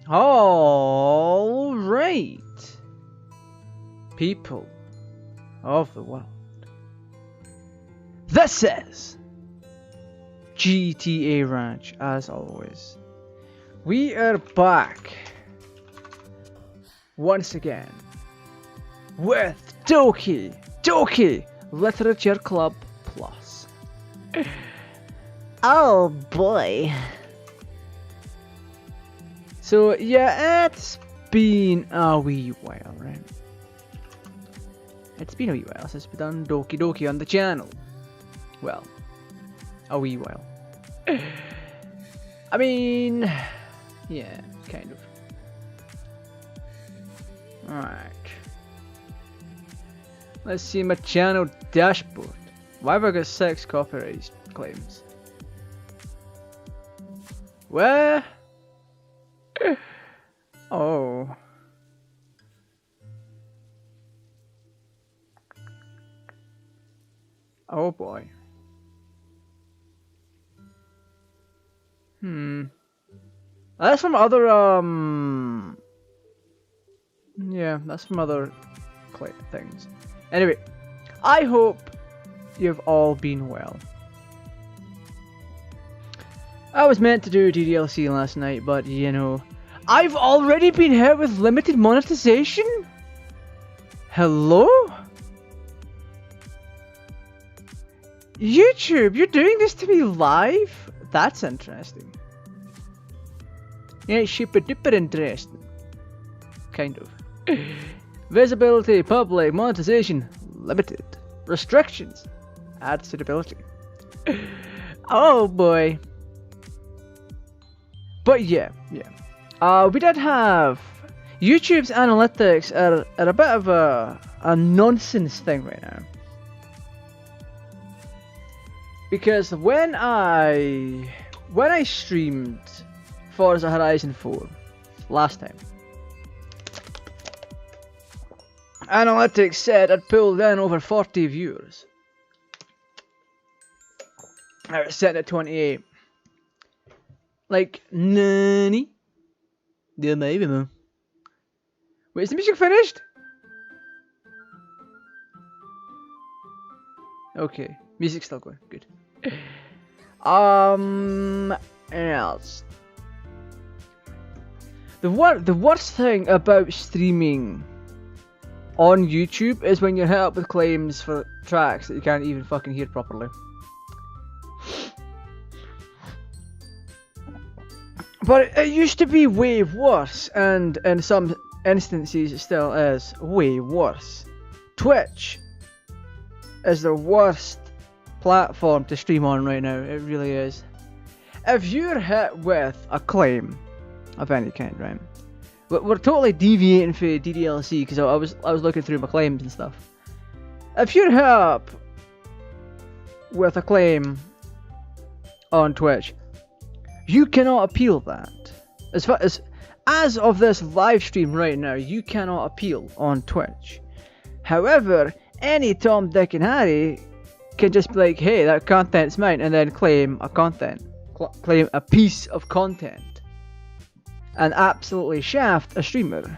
All right, people of the world. This is GTA Ranch, as always. We are back once again with Doki Literature Club Plus. Oh boy. So yeah, it's been a wee while, right? It's been a wee while since we've done Doki on the channel. Well, a wee while. I mean, yeah, kind of. Alright. Let's see my channel dashboard. Why have I got 6 copyright claims? Where? Oh. Oh boy. That's from other, yeah, that's from other things. Anyway, I hope you've all been well. I was meant to do DDLC last night, but you know, I've already been hit with limited monetization? Hello? YouTube, you're doing this to me live? That's interesting. Yeah, super duper interesting. Kind of. Visibility, public, monetization, limited. Restrictions, add suitability. Oh boy. But yeah. We did have YouTube's analytics are a bit of a nonsense thing right now. Because when I streamed Forza Horizon 4 last time, analytics said I'd pulled in over 40 viewers. I was set at 28. Like, nani? Yeah, maybe, man. Wait, is the music finished? Okay, music's still going. Good. Else. The worst thing about streaming on YouTube is when you're hit up with claims for tracks that you can't even fucking hear properly. But it used to be way worse, and in some instances it still is way worse. Twitch is the worst platform to stream on right now. It really is. If you're hit with a claim of any kind, right? We're totally deviating for DDLC because I was looking through my claims and stuff. If you're hit up with a claim on Twitch, you cannot appeal that. As of this live stream right now, you cannot appeal on Twitch. However, any Tom, Dick, and Harry can just be like, "Hey, that content's mine," and then claim a piece of content, and absolutely shaft a streamer.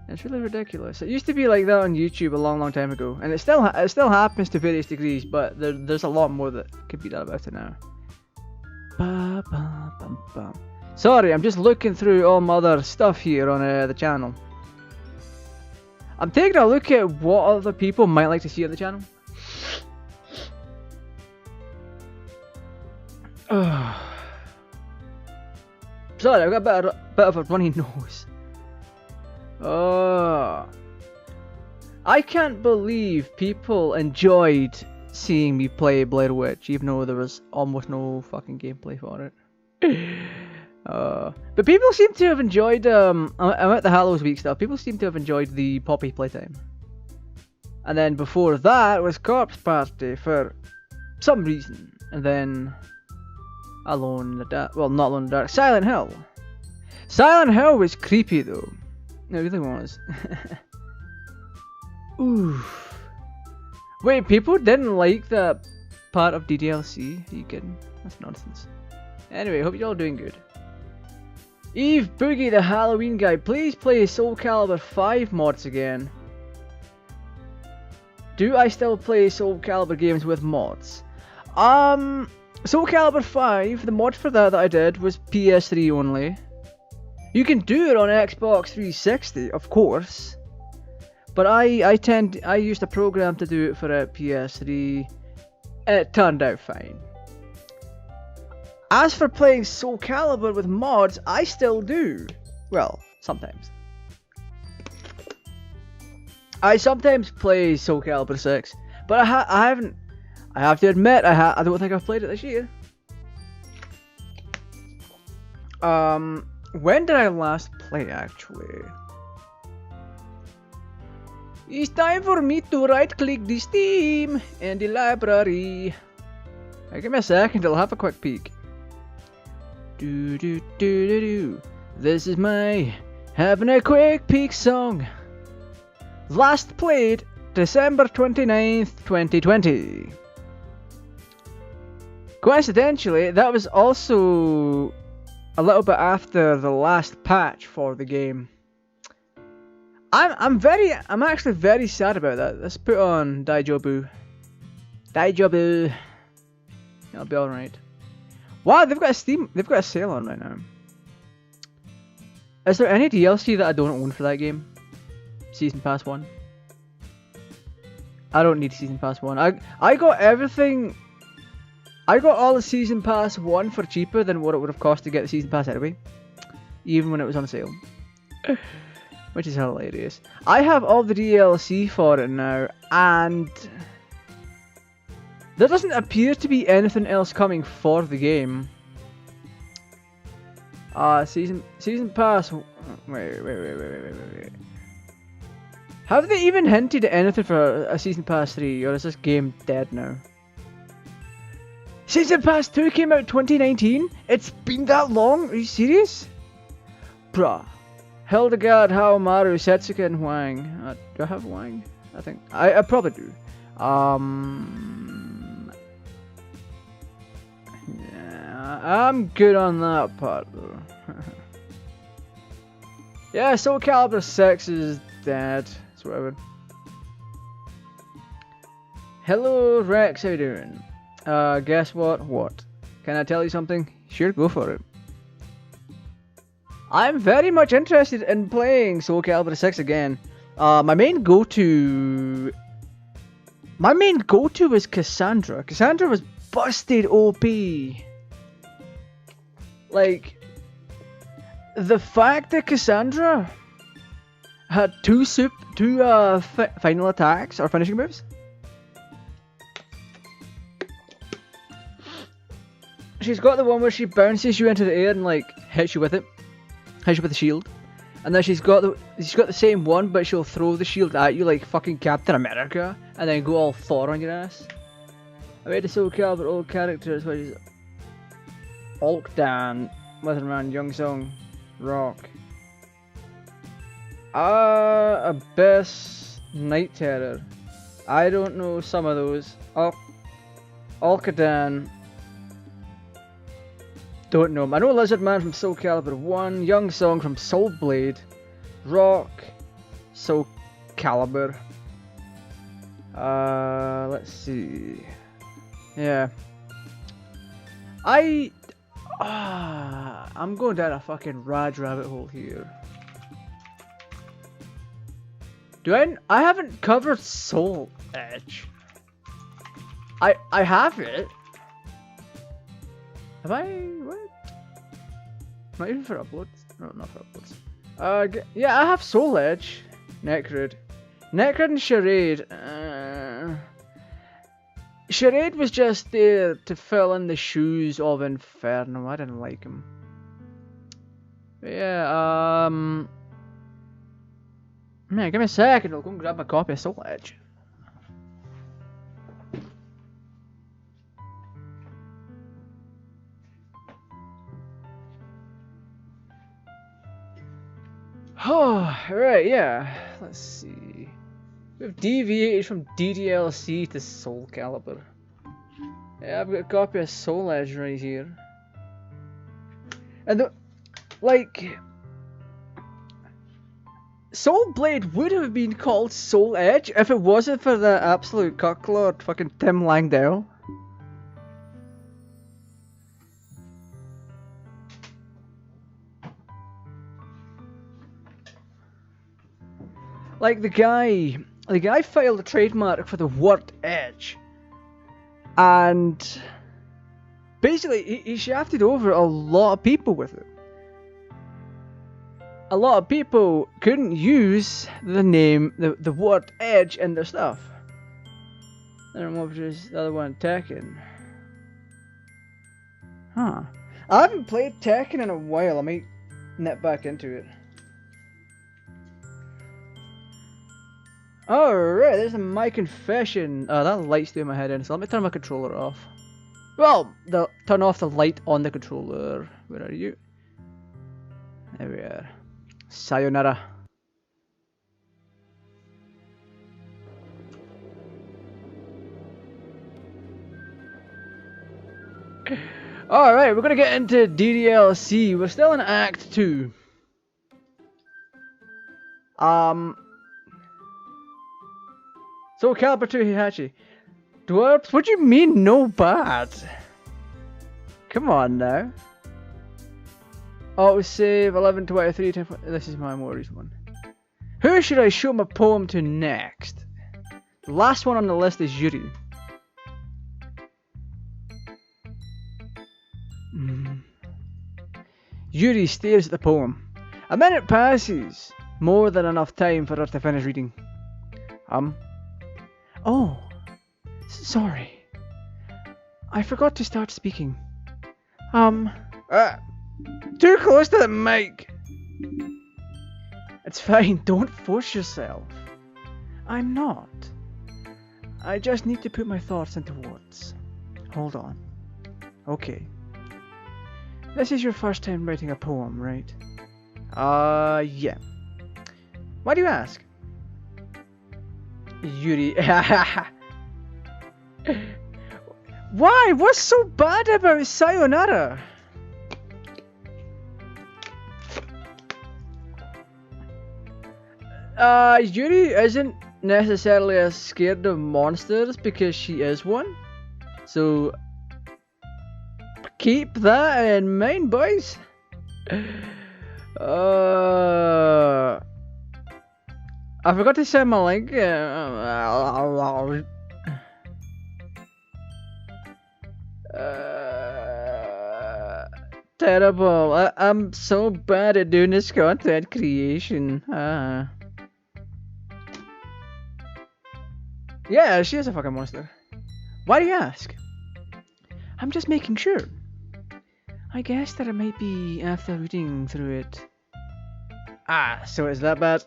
It's really ridiculous. It used to be like that on YouTube a long time ago, and it still happens to various degrees, but there's a lot more that could be done about it now. Sorry, I'm just looking through all my other stuff here on the channel. I'm taking a look at what other people might like to see on the channel. Sorry, I've got a bit of a runny nose. I can't believe people enjoyed seeing me play Blair Witch, even though there was almost no fucking gameplay for it. But people seem to have enjoyed, I'm at the Hallows Week stuff, people seem to have enjoyed the Poppy playtime. And then before that was Corpse Party for some reason. And then Alone in the Dark, well, not Alone in the Dark, Silent Hill. Silent Hill was creepy though. It really was. Oof. Wait, people didn't like that part of DDLC? Are you kidding? That's nonsense. Anyway, hope you're all doing good. Eve Boogie, the Halloween guy, please play Soul Calibur 5 mods again. Do I still play Soul Calibur games with mods? Soul Calibur 5, the mod for that I did was PS3 only. You can do it on Xbox 360, of course. But I used a program to do it for a PS3, and it turned out fine. As for playing Soul Calibur with mods, I still do. Well, sometimes. I sometimes play Soul Calibur 6, but I haven't. I have to admit, I don't think I've played it this year. When did I last play, actually? It's time for me to right-click the Steam and the library. Hey, give me a second, I'll have a quick peek. This is my having a quick peek song. Last played December 29th, 2020. Coincidentally, that was also a little bit after the last patch for the game. I'm actually very sad about that. Let's put on Daijobu. Daijobu. It'll be alright. Wow, they've got a sale on right now. Is there any DLC that I don't own for that game? Season Pass 1. I don't need Season Pass 1. I got everything. I got all the Season Pass 1 for cheaper than what it would have cost to get the Season Pass anyway. Even when it was on sale. Which is hilarious. I have all the DLC for it now, and there doesn't appear to be anything else coming for the game. Season Pass. Wait. Have they even hinted at anything for a Season Pass 3, or is this game dead now? Season Pass 2 came out 2019? It's been that long? Are you serious? Bruh. Hildegard, Haomaru, Setsuka, and Huang. Do I have Huang? I think. I probably do. Yeah, I'm good on that part though. Yeah, Soul Calibur 6 is dead. That's whatever. Hello Rex, how you doing? Guess what? What? Can I tell you something? Sure, go for it. I'm very much interested in playing Soul Calibur 6 again. My main go-to is Cassandra. Cassandra was busted OP. Like, the fact that Cassandra had two final attacks or finishing moves. She's got the one where she bounces you into the air and like hits you with it. Hits you with the shield. And then she's got the same one, but she'll throw the shield at you like fucking Captain America and then go all Thor on your ass. I made a Soul Calibur old characters which is Alkdan, Weatherman, Youngsong, Rock. Abyss, Night Terror. I don't know some of those. Alkadan. Don't know him. I know Lizardman from Soul Calibur 1, Youngsong from Soul Blade, Rock, Soul Calibur. Let's see. Yeah. I'm going down a fucking Raj rabbit hole here. I haven't covered Soul Edge. I have it. Have I? What? Not even for uploads? No, not for uploads. Yeah, I have Soul Edge. Necrid and Charade. Charade was just there to fill in the shoes of Inferno. I didn't like him. But yeah, man, give me a second. I'll go and grab my copy of Soul Edge. Oh, right, yeah. Let's see. We've deviated from DDLC to Soul Calibur. Yeah, I've got a copy of Soul Edge right here. And Like, Soul Blade would have been called Soul Edge if it wasn't for the absolute cucklord fucking Tim Langdale. Like, the guy filed a trademark for the word edge, and basically he shafted over a lot of people with it. A lot of people couldn't use the name, the word edge in their stuff. I don't know what was the other one, Tekken. Huh. I haven't played Tekken in a while, I might nip back into it. Alright, there's my confession. That light's doing my head in, so let me turn my controller off. Well, turn off the light on the controller. Where are you? There we are. Sayonara. Alright, we're gonna get into DDLC. We're still in Act 2. So Caliber 2 Hihachi. Dwarves, what do you mean no bad? Come on now. Auto save 11 23 10. This is my more recent one. Who should I show my poem to next? The last one on the list is Yuri. Yuri stares at the poem. A minute passes. More than enough time for her to finish reading. Oh, sorry. I forgot to start speaking. Too close to the mic. It's fine, don't force yourself. I'm not. I just need to put my thoughts into words. Hold on. Okay. This is your first time writing a poem, right? Yeah. Why do you ask? Yuri. Why? What's so bad about Sayonara? Yuri isn't necessarily as scared of monsters because she is one. So keep that in mind, boys. I forgot to send my link. Terrible. I'm so bad at doing this content creation. Yeah, she is a fucking monster. Why do you ask? I'm just making sure. I guess that it might be after reading through it. So is that bad?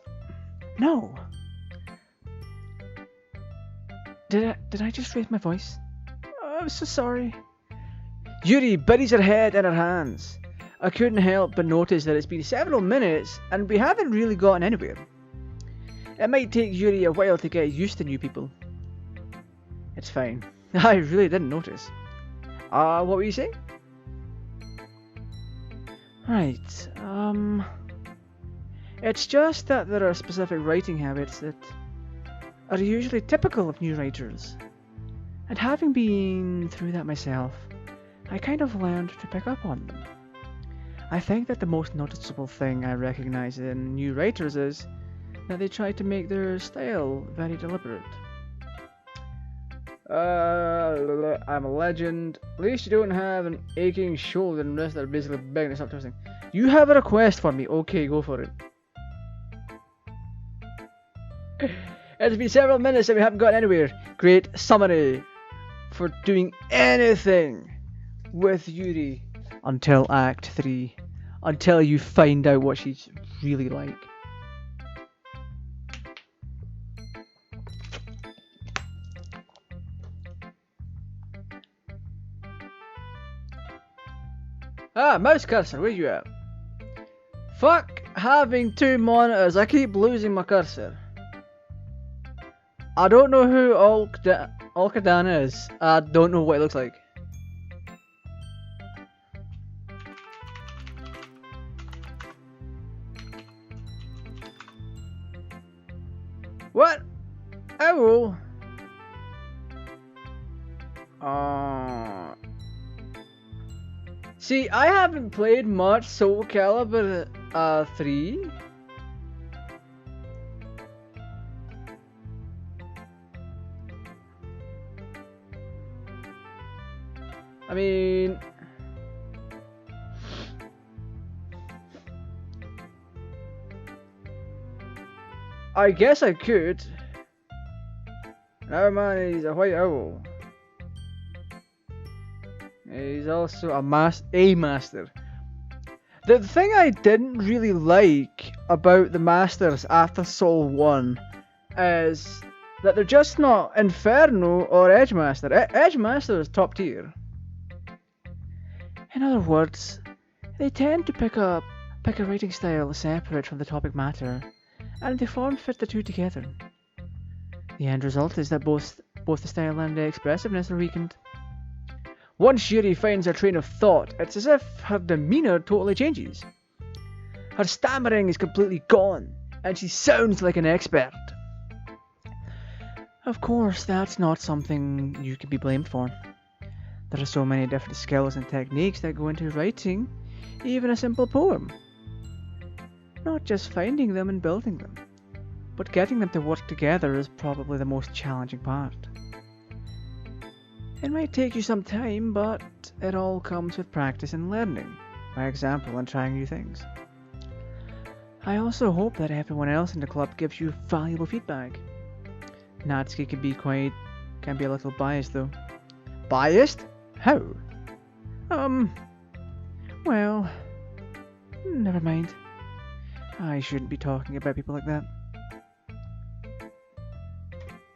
No. Did I just raise my voice? Oh, I'm so sorry. Yuri buries her head in her hands. I couldn't help but notice that it's been several minutes and we haven't really gotten anywhere. It might take Yuri a while to get used to new people. It's fine. I really didn't notice. What were you saying? Right, it's just that there are specific writing habits that are usually typical of new writers. And having been through that myself, I kind of learned to pick up on them. I think that the most noticeable thing I recognize in new writers is that they try to make their style very deliberate. I'm a legend. At least you don't have an aching shoulder and wrist that are basically begging to stop twisting. You have a request for me. Okay, go for it. It's been several minutes and we haven't gotten anywhere. Great summary for doing anything with Yuri until Act 3. Until you find out what she's really like. Mouse cursor, where you at? Fuck having two monitors, I keep losing my cursor. I don't know who Alkadan is. I don't know what it looks like. What? Owl? See, I haven't played much Soul Calibur 3. I mean, I guess I could. Never mind, he's a white owl. He's also a master. The thing I didn't really like about the masters after Soul 1 is that they're just not Inferno or Edge Master. Edge Master is top tier. In other words, they tend to pick a writing style separate from the topic matter, and they form fit the two together. The end result is that both the style and the expressiveness are weakened. Once Yuri finds her train of thought, it's as if her demeanour totally changes. Her stammering is completely gone, and she sounds like an expert. Of course, that's not something you can be blamed for. There are so many different skills and techniques that go into writing, even a simple poem. Not just finding them and building them, but getting them to work together is probably the most challenging part. It might take you some time, but it all comes with practice and learning, by example and trying new things. I also hope that everyone else in the club gives you valuable feedback. Natsuki can be a little biased though. Biased? How? Well, never mind. I shouldn't be talking about people like that.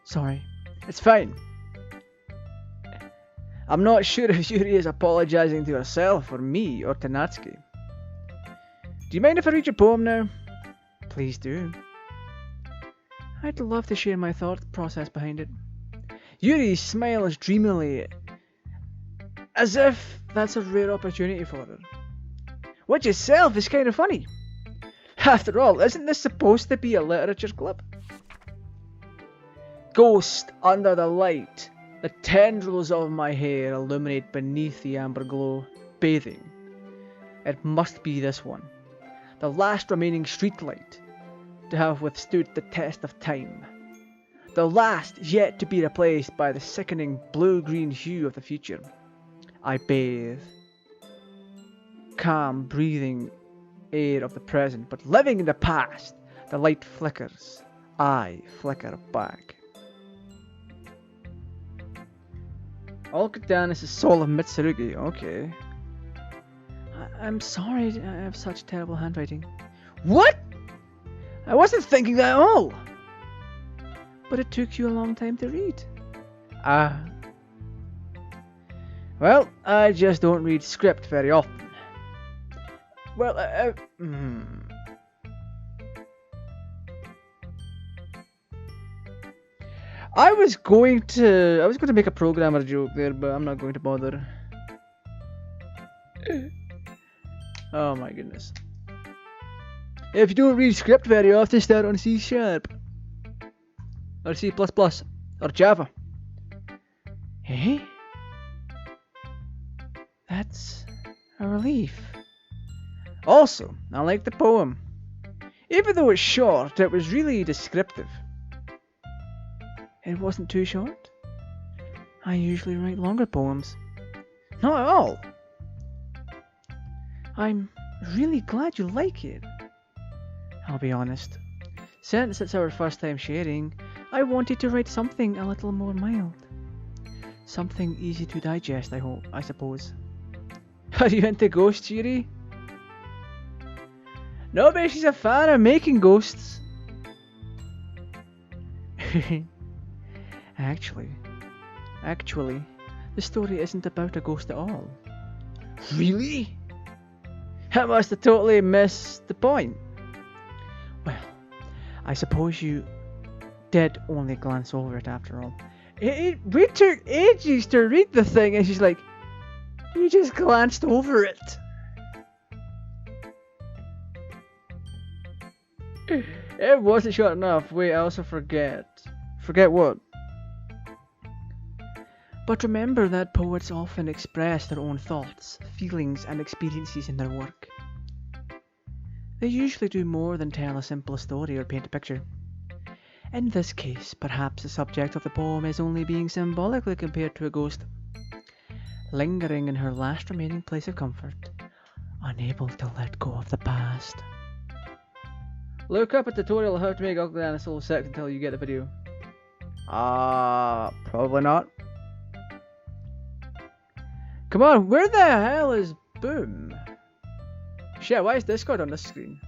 Sorry. It's fine. I'm not sure if Yuri is apologising to herself or me or to Natsuki. Do you mind if I read your poem now? Please do. I'd love to share my thought process behind it. Yuri smiles dreamily, as if that's a rare opportunity for her. Which itself is kind of funny. After all, isn't this supposed to be a literature club? Ghost under the light. The tendrils of my hair illuminate beneath the amber glow, bathing. It must be this one, the last remaining streetlight to have withstood the test of time. The last yet to be replaced by the sickening blue-green hue of the future. I bathe. Calm, breathing air of the present, but living in the past. The light flickers. I flicker back. All Katana is the soul of Mitsurugi. Okay. I'm sorry I have such terrible handwriting. What? I wasn't thinking that at all. But it took you a long time to read. Well, I just don't read script very often. Well, I was going to make a programmer joke there, but I'm not going to bother. Oh my goodness. If you don't read script very often, start on C# or C++ or Java. Hey? That's a relief. Also, I like the poem. Even though it's short, it was really descriptive. It wasn't too short. I usually write longer poems. Not at all. I'm really glad you like it. I'll be honest. Since it's our first time sharing, I wanted to write something a little more mild. Something easy to digest, I suppose. Are you into ghosts, Yuri? No, but she's a fan of making ghosts. Actually, the story isn't about a ghost at all. Really? I must have totally missed the point. Well, I suppose you did only glance over it after all. We took ages to read the thing, and she's like, you just glanced over it. It wasn't short enough. Wait, I also forget. Forget what? But remember that poets often express their own thoughts, feelings, and experiences in their work. They usually do more than tell a simple story or paint a picture. In this case, perhaps the subject of the poem is only being symbolically compared to a ghost, lingering in her last remaining place of comfort, unable to let go of the past. Look up a tutorial on how to make ugly dinosaur sex until you get the video. Probably not. Come on, where the hell is Boom? Shit, why is Discord on this screen?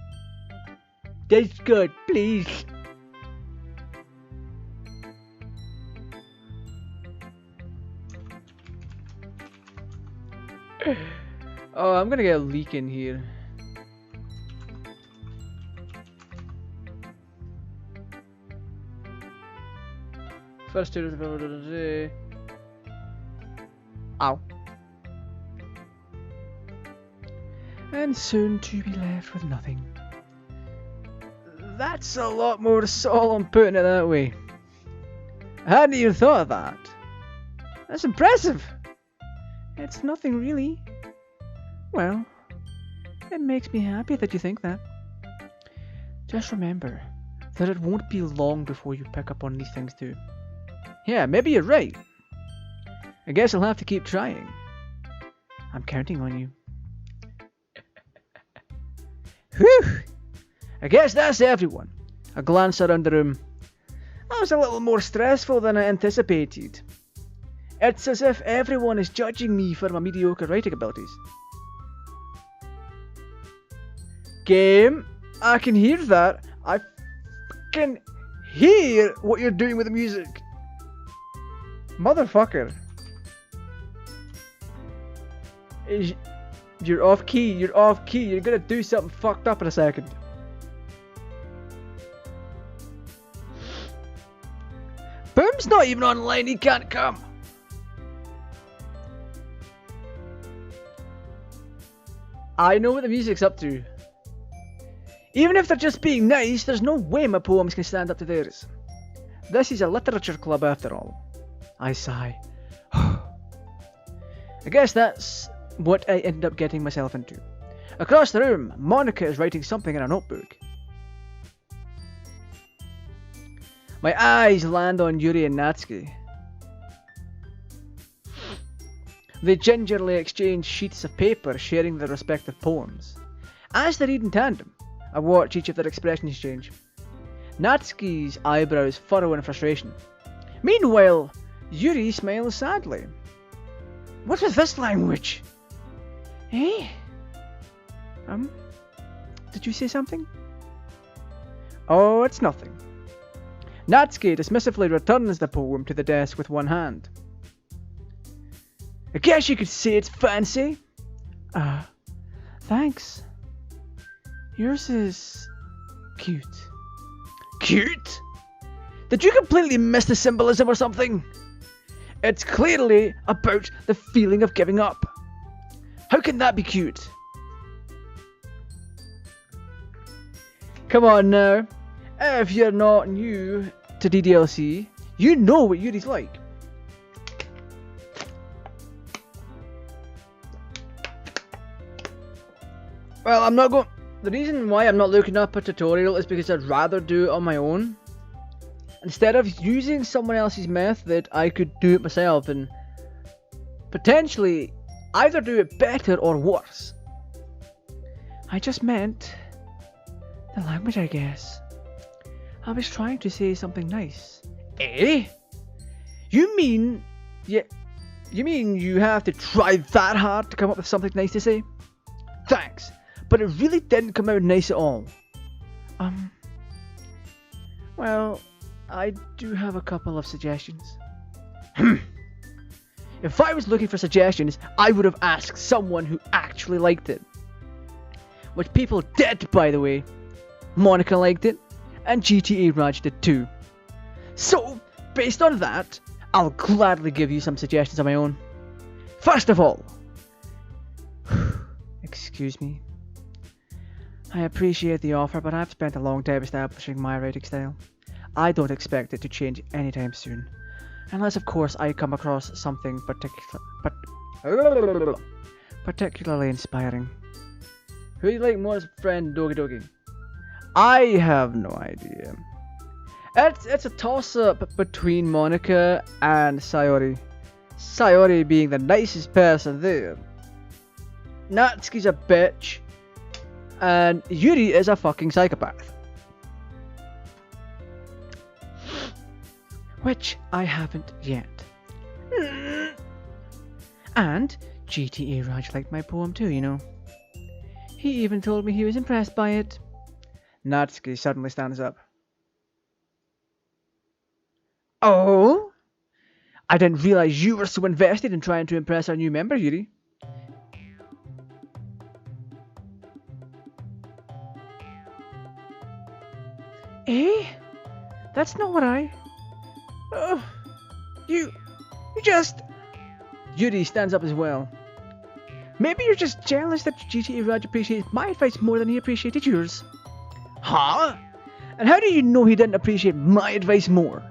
Discord, please! Oh, I'm gonna get a leak in here. First two today. Ow. And soon to be left with nothing. That's a lot more solemn putting it that way. I hadn't even thought of that. That's impressive. It's nothing really. Well, it makes me happy that you think that. Just remember that it won't be long before you pick up on these things too. Yeah, maybe you're right. I guess I'll have to keep trying. I'm counting on you. Whew! I guess that's everyone. I glanced around the room. That was a little more stressful than I anticipated. It's as if everyone is judging me for my mediocre writing abilities. Game, I can hear that. I can hear what you're doing with the music. Motherfucker. You're off key, you're off key. You're gonna do something fucked up in a second. Boom's not even online, he can't come. I know what the music's up to. Even if they're just being nice, there's no way my poems can stand up to theirs. This is a literature club after all. I sigh. I guess that's what I ended up getting myself into. Across the room, Monica is writing something in a notebook. My eyes land on Yuri and Natsuki. They gingerly exchange sheets of paper, sharing their respective poems. As they read in tandem, I watch each of their expressions change. Natsuki's eyebrows furrow in frustration. Meanwhile, Yuri smiles sadly. What is this language? Eh? Did you say something? Oh, it's nothing. Natsuki dismissively returns the poem to the desk with one hand. I guess you could say it's fancy. Thanks. Yours is cute. Cute? Did you completely miss the symbolism or something? It's clearly about the feeling of giving up. How can that be cute? Come on now. If you're not new to DDLC, you know what Yuri's like. Well, I'm not going... The reason why I'm not looking up a tutorial is because I'd rather do it on my own. Instead of using someone else's method, I could do it myself and potentially either do it better or worse. I just meant the language, I guess. I was trying to say something nice. Eh? You mean you have to try that hard to come up with something nice to say? Thanks, but it really didn't come out nice at all. Well, I do have a couple of suggestions. If I was looking for suggestions, I would have asked someone who actually liked it. Which people did, by the way. Monica liked it, and GTARaj did too. So, based on that, I'll gladly give you some suggestions of my own. First of all, excuse me. I appreciate the offer, but I've spent a long time establishing my writing style. I don't expect it to change anytime soon. Unless, of course, I come across something particularly inspiring. Who do you like more as a friend, Dogi Dogi? I have no idea. It's a toss-up between Monica and Sayori. Sayori being the nicest person there. Natsuki's a bitch. And Yuri is a fucking psychopath. Which I haven't yet. And GTARaj liked my poem too, you know. He even told me he was impressed by it. Natsuki suddenly stands up. Oh? I didn't realize you were so invested in trying to impress our new member, Yuri. Eh? That's not what I... You just... Yuri stands up as well. Maybe you're just jealous that GTAraj appreciates my advice more than he appreciated yours. Huh? And how do you know he didn't appreciate my advice more?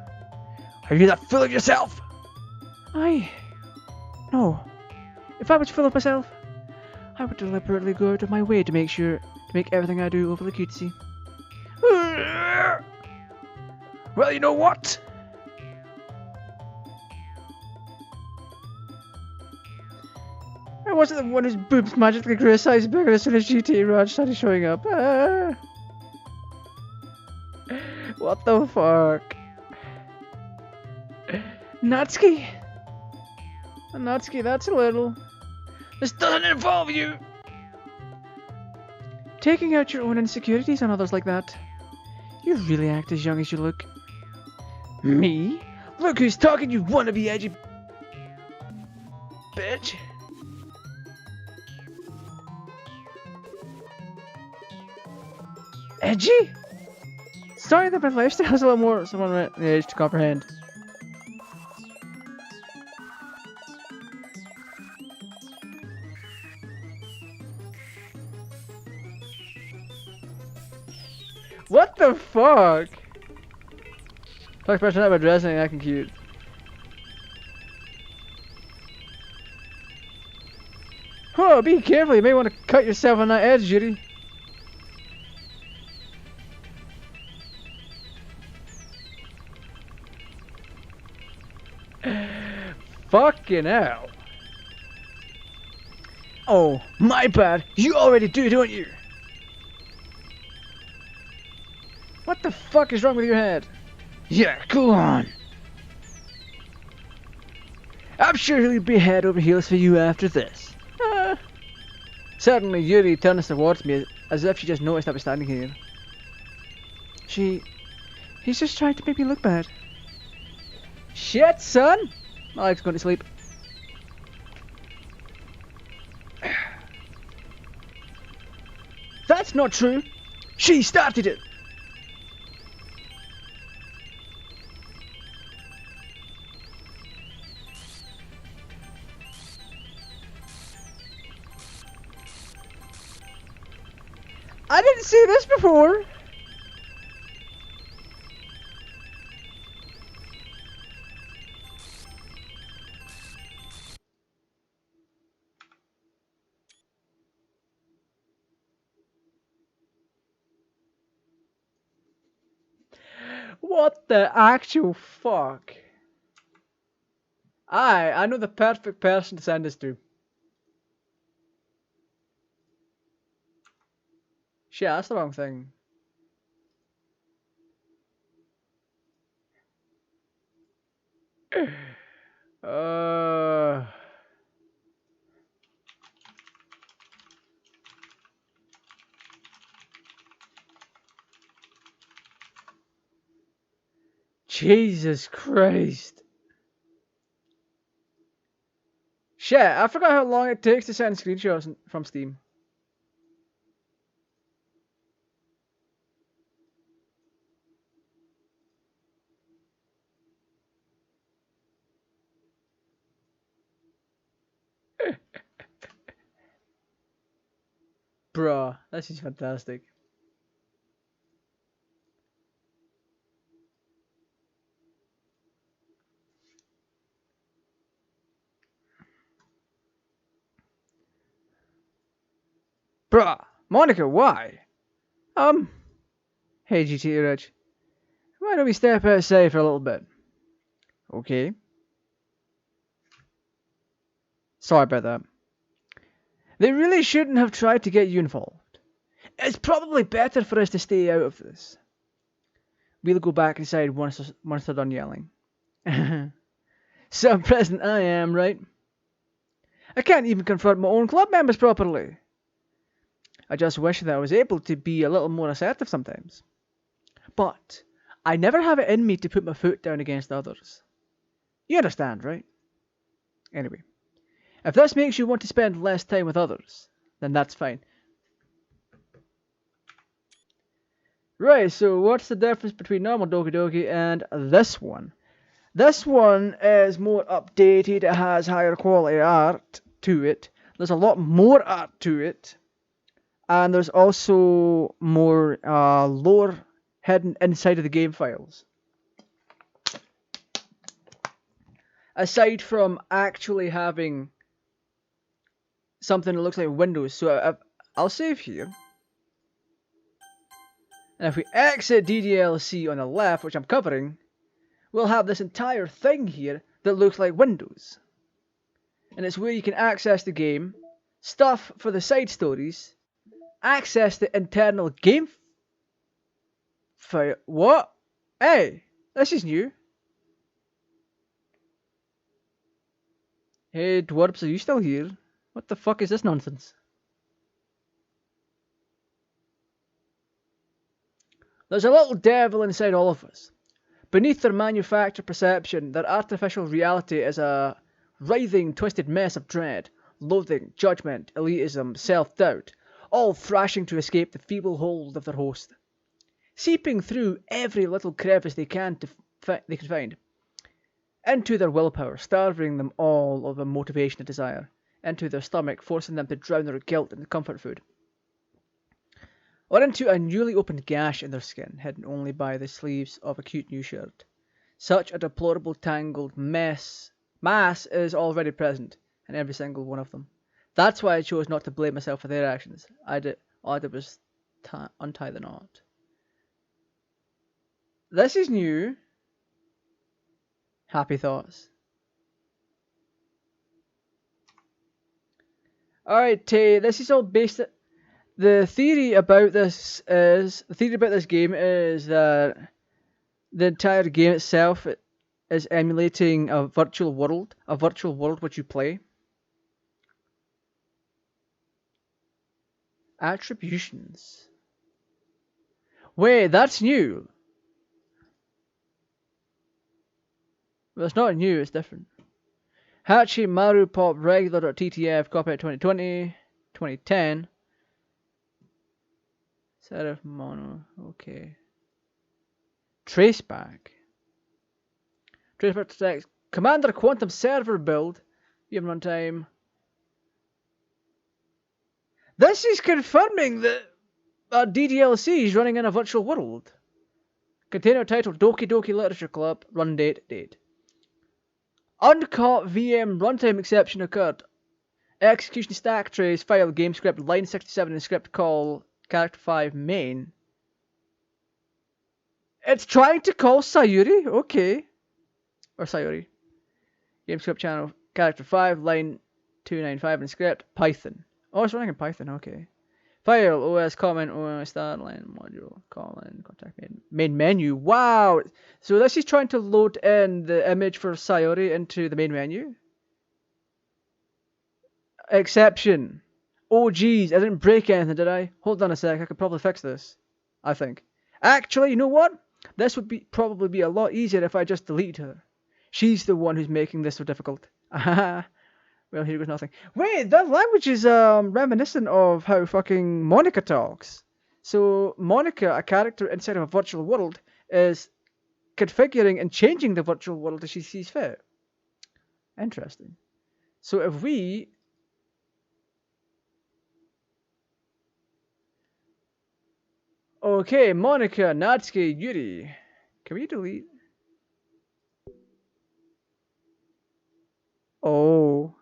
Are you that full of yourself? No. If I was full of myself, I would deliberately go out of my way to make everything I do overly cutesy. Well, you know what? I wasn't the one whose boobs magically grew a size bigger as soon as GTAraj started showing up. What the fuck? Natsuki, that's a little. This doesn't involve you. Taking out your own insecurities on others like that. You really act as young as you look. Me? Look who's talking, you wannabe edgy bitch. Edgy? Sorry that my lifestyle is a little more someone at the age to comprehend. What the fuck? Talk about my dress and acting cute. Oh, be careful, you may want to cut yourself on that edge, Judy. Fucking hell. Oh, my bad. You already do, don't you? What the fuck is wrong with your head? Yeah, go on. I'm sure he'll be head over heels for you after this. Suddenly, Yuri turns towards me as if she just noticed I was standing here. He's just trying to make me look bad. Shit, son! Alex going to sleep. That's not true! She started it! I didn't see this before! What the actual fuck? I know the perfect person to send this to. Shit, that's the wrong thing. Jesus Christ. Shit, I forgot how long it takes to send screenshots from Steam. Bruh, this is fantastic. Bruh, Monica, why? Hey GTAraj, why don't we step outside for a little bit? Okay. Sorry about that. They really shouldn't have tried to get you involved. It's probably better for us to stay out of this. We'll go back inside once they're done yelling. So present I am, right? I can't even confront my own club members properly. I just wish that I was able to be a little more assertive sometimes. But I never have it in me to put my foot down against others. You understand, right? Anyway, if this makes you want to spend less time with others, then that's fine. Right, so what's the difference between normal Doki Doki and this one? This one is more updated, it has higher quality art to it. There's a lot more art to it. And there's also more lore hidden inside of the game files. Aside from actually having something that looks like Windows. So I'll save here. And if we exit DDLC on the left, which I'm covering, we'll have this entire thing here that looks like Windows. And it's where you can access the game, stuff for the side stories, access the internal game file. What? Hey, this is new. Hey, Dwarps, are you still here? What the fuck is this nonsense? There's a little devil inside all of us. Beneath their manufactured perception, their artificial reality is a writhing, twisted mess of dread, loathing, judgment, elitism, self-doubt, all thrashing to escape the feeble hold of their host. Seeping through every little crevice they can find. Into their willpower, starving them all of a motivation and desire. Into their stomach, forcing them to drown their guilt in comfort food. Or into a newly opened gash in their skin, hidden only by the sleeves of a cute new shirt. Such a deplorable tangled mass is already present in every single one of them. That's why I chose not to blame myself for their actions. All I did was untie the knot. This is new. Happy thoughts. Alright, this is all based. The theory about this game is that the entire game itself is emulating a virtual world which you play. Attributions. Wait, that's new. Well, it's not new, it's different. Hachi Maru Pop Regular.ttf, copyright 2020, 2010. Serif Mono, okay. Traceback. Traceback to text. Commander Quantum Server build. VM runtime. This is confirming that DDLC is running in a virtual world. Container titled Doki Doki Literature Club. Run date. Uncaught VM runtime exception occurred. Execution stack trace file game script line 67 in script call character 5 main. It's trying to call Sayuri, okay. Or Sayuri. Game script channel character 5 line 295 in script Python. Oh, it's running in Python, okay. File OS comment OS start line module colon contact main menu. Wow. So this is trying to load in the image for Sayuri into the main menu. Exception. Oh geez, I didn't break anything, did I? Hold on a sec, I could probably fix this. I think. Actually, you know what? This would probably be a lot easier if I just deleted her. She's the one who's making this so difficult. Well, here goes nothing. Wait, that language is reminiscent of how fucking Monica talks. So Monica, a character inside of a virtual world, is configuring and changing the virtual world as she sees fit. Interesting. So if we okay, Monica, Natsuki, Yuri. Can we delete? Oh.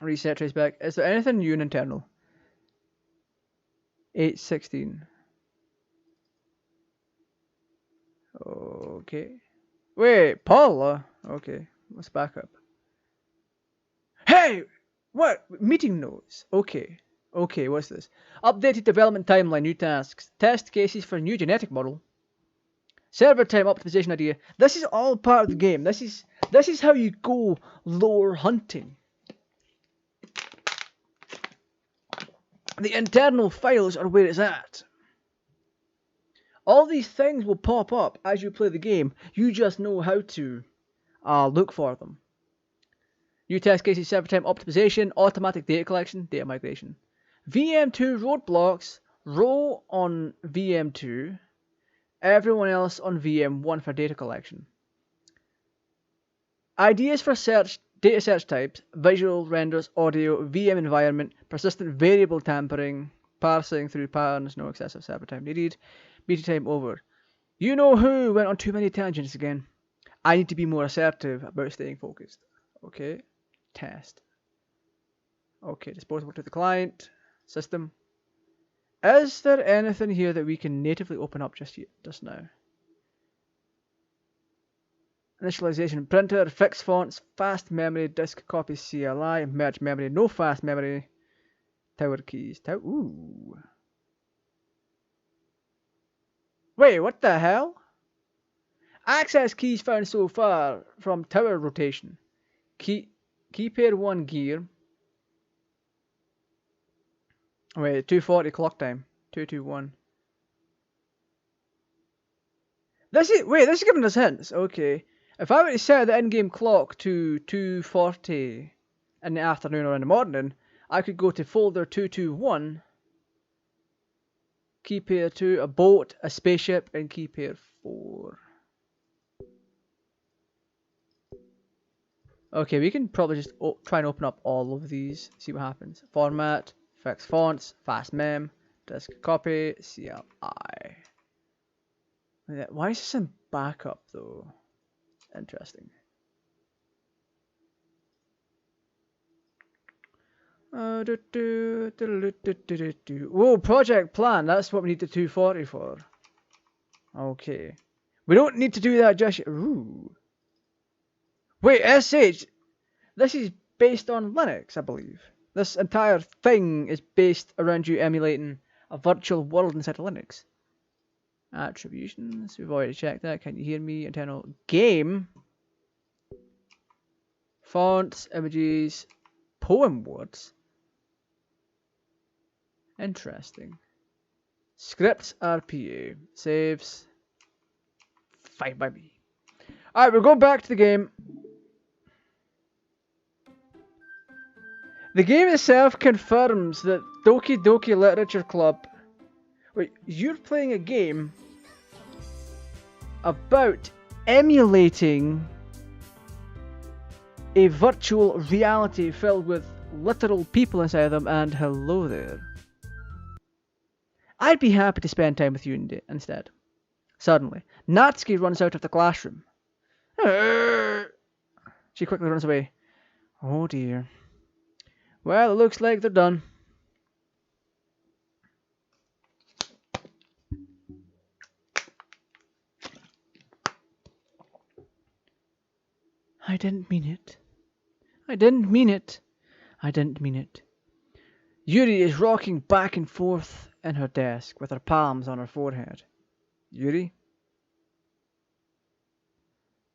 Reset trace back. Is there anything new in internal? 816. Okay. Wait, Paula? Okay, let's back up. Hey! What? Meeting notes. Okay. Okay, what's this? Updated development timeline, new tasks. Test cases for new genetic model. Server time optimization idea. This is all part of the game. This is how you go lore hunting. The internal files are where it's at. All these things will pop up as you play the game. You just know how to look for them. New test cases, server time optimization, automatic data collection, data migration. VM2 roadblocks, row on VM2, everyone else on VM1 for data collection. Ideas for search, data search types, visual, renders, audio, VM environment, persistent variable tampering, parsing through patterns, no excessive server time needed, beta time over. You know who went on too many tangents again. I need to be more assertive about staying focused. Okay, test. Okay, disposable to the client, system. Is there anything here that we can natively open up just now? Initialization printer, fixed fonts, fast memory, disk copy CLI, merge memory, no fast memory, tower keys. Ooh. Wait, what the hell? Access keys found so far from tower rotation. Key pair 1 gear. Wait, 240 clock time. 221. This is giving us hints. Okay. If I were to set the in-game clock to 2:40 in the afternoon or in the morning, I could go to folder 221, key pair 2, a boat, a spaceship, and key pair 4. Okay, we can probably just try and open up all of these, see what happens. Format, fixed fonts, fast mem, disk copy, CLI. Why is this in backup though? Interesting. Whoa, project plan. That's what we need the 240 for. Okay. We don't need to do that just yet. Ooh. Wait, SH. This is based on Linux, I believe. This entire thing is based around you emulating a virtual world inside of Linux. Attributions, we've already checked that. Can you hear me? Internal game. Fonts, images, poem words. Interesting. Scripts, RPA. Saves. Fine by me. Alright, we're going back to the game. The game itself confirms that Doki Doki Literature Club... Wait, you're playing a game about emulating a virtual reality filled with literal people inside them, and hello there. I'd be happy to spend time with you instead. Suddenly, Natsuki runs out of the classroom. She quickly runs away. Oh dear. Well, it looks like they're done. I didn't mean it. I didn't mean it. I didn't mean it. Yuri is rocking back and forth in her desk with her palms on her forehead. Yuri?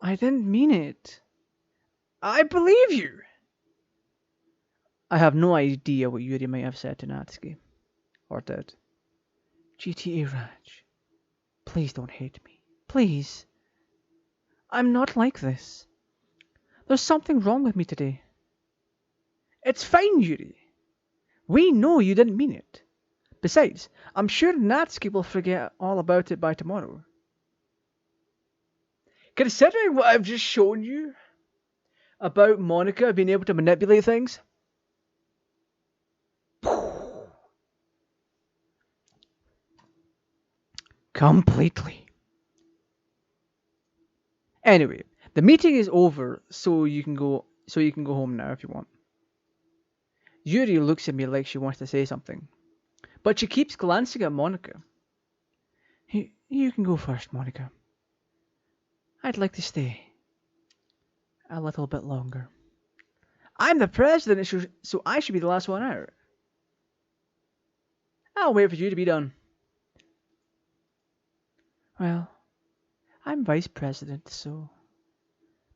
I didn't mean it. I believe you. I have no idea what Yuri might have said to Natsuki. Or did. GTARaj. Please don't hate me. Please. I'm not like this. There's something wrong with me today. It's fine, Yuri. We know you didn't mean it. Besides, I'm sure Natsuki will forget all about it by tomorrow. Considering what I've just shown you about Monica being able to manipulate things, completely. Anyway, the meeting is over, so you can go home now if you want. Yuri looks at me like she wants to say something, but she keeps glancing at Monica. You can go first, Monica. I'd like to stay a little bit longer. I'm the president, so I should be the last one out. I'll wait for you to be done. Well, I'm vice president, so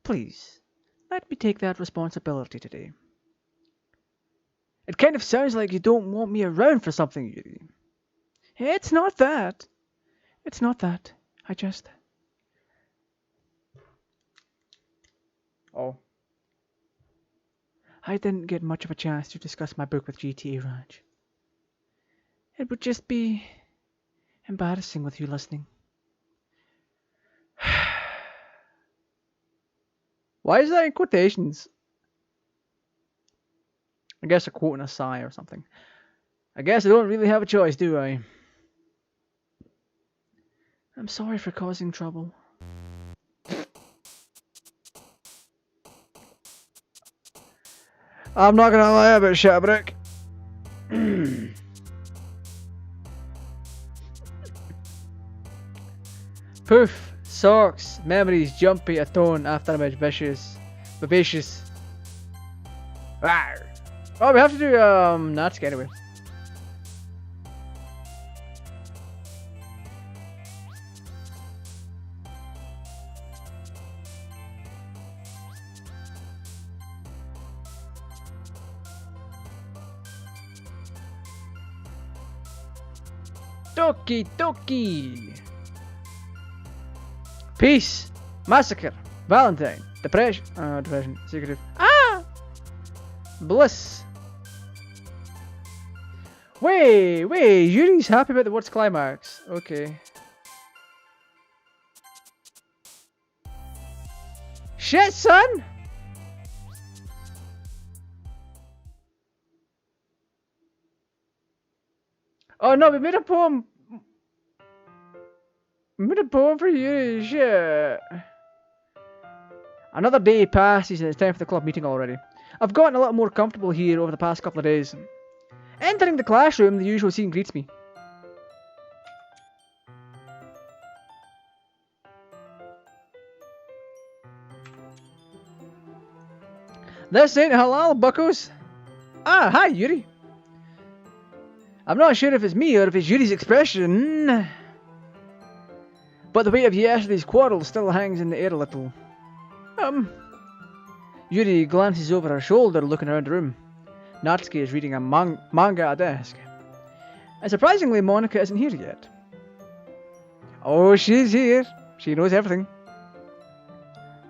please, let me take that responsibility today. It kind of sounds like you don't want me around for something, Yuri. It's not that. It's not that. I just... Oh. I didn't get much of a chance to discuss my book with GTAraj. It would just be embarrassing with you listening. Why is that in quotations? I guess a quote and a sigh or something. I guess I don't really have a choice, do I? I'm sorry for causing trouble. I'm not gonna lie about Shabrick. Poof, socks, memories, jumpy, a tone, afterimage, vivacious. Rawr. Oh, we have to do Natsuki anyway. Toki Toki. Peace, massacre, Valentine, depression, secretive. Bliss. Wait, Yuri's happy about the word's climax. Okay. Shit, son! Oh no, we made a poem. We made a poem for Yuri, shit. Another day passes and it's time for the club meeting already. I've gotten a lot more comfortable here over the past couple of days. Entering the classroom, the usual scene greets me. This ain't halal, buckos. Hi, Yuri. I'm not sure if it's me or if it's Yuri's expression, but the weight of yesterday's quarrel still hangs in the air a little. Yuri glances over her shoulder, looking around the room. Natsuki is reading a manga at a desk. And surprisingly, Monica isn't here yet. Oh, she's here. She knows everything.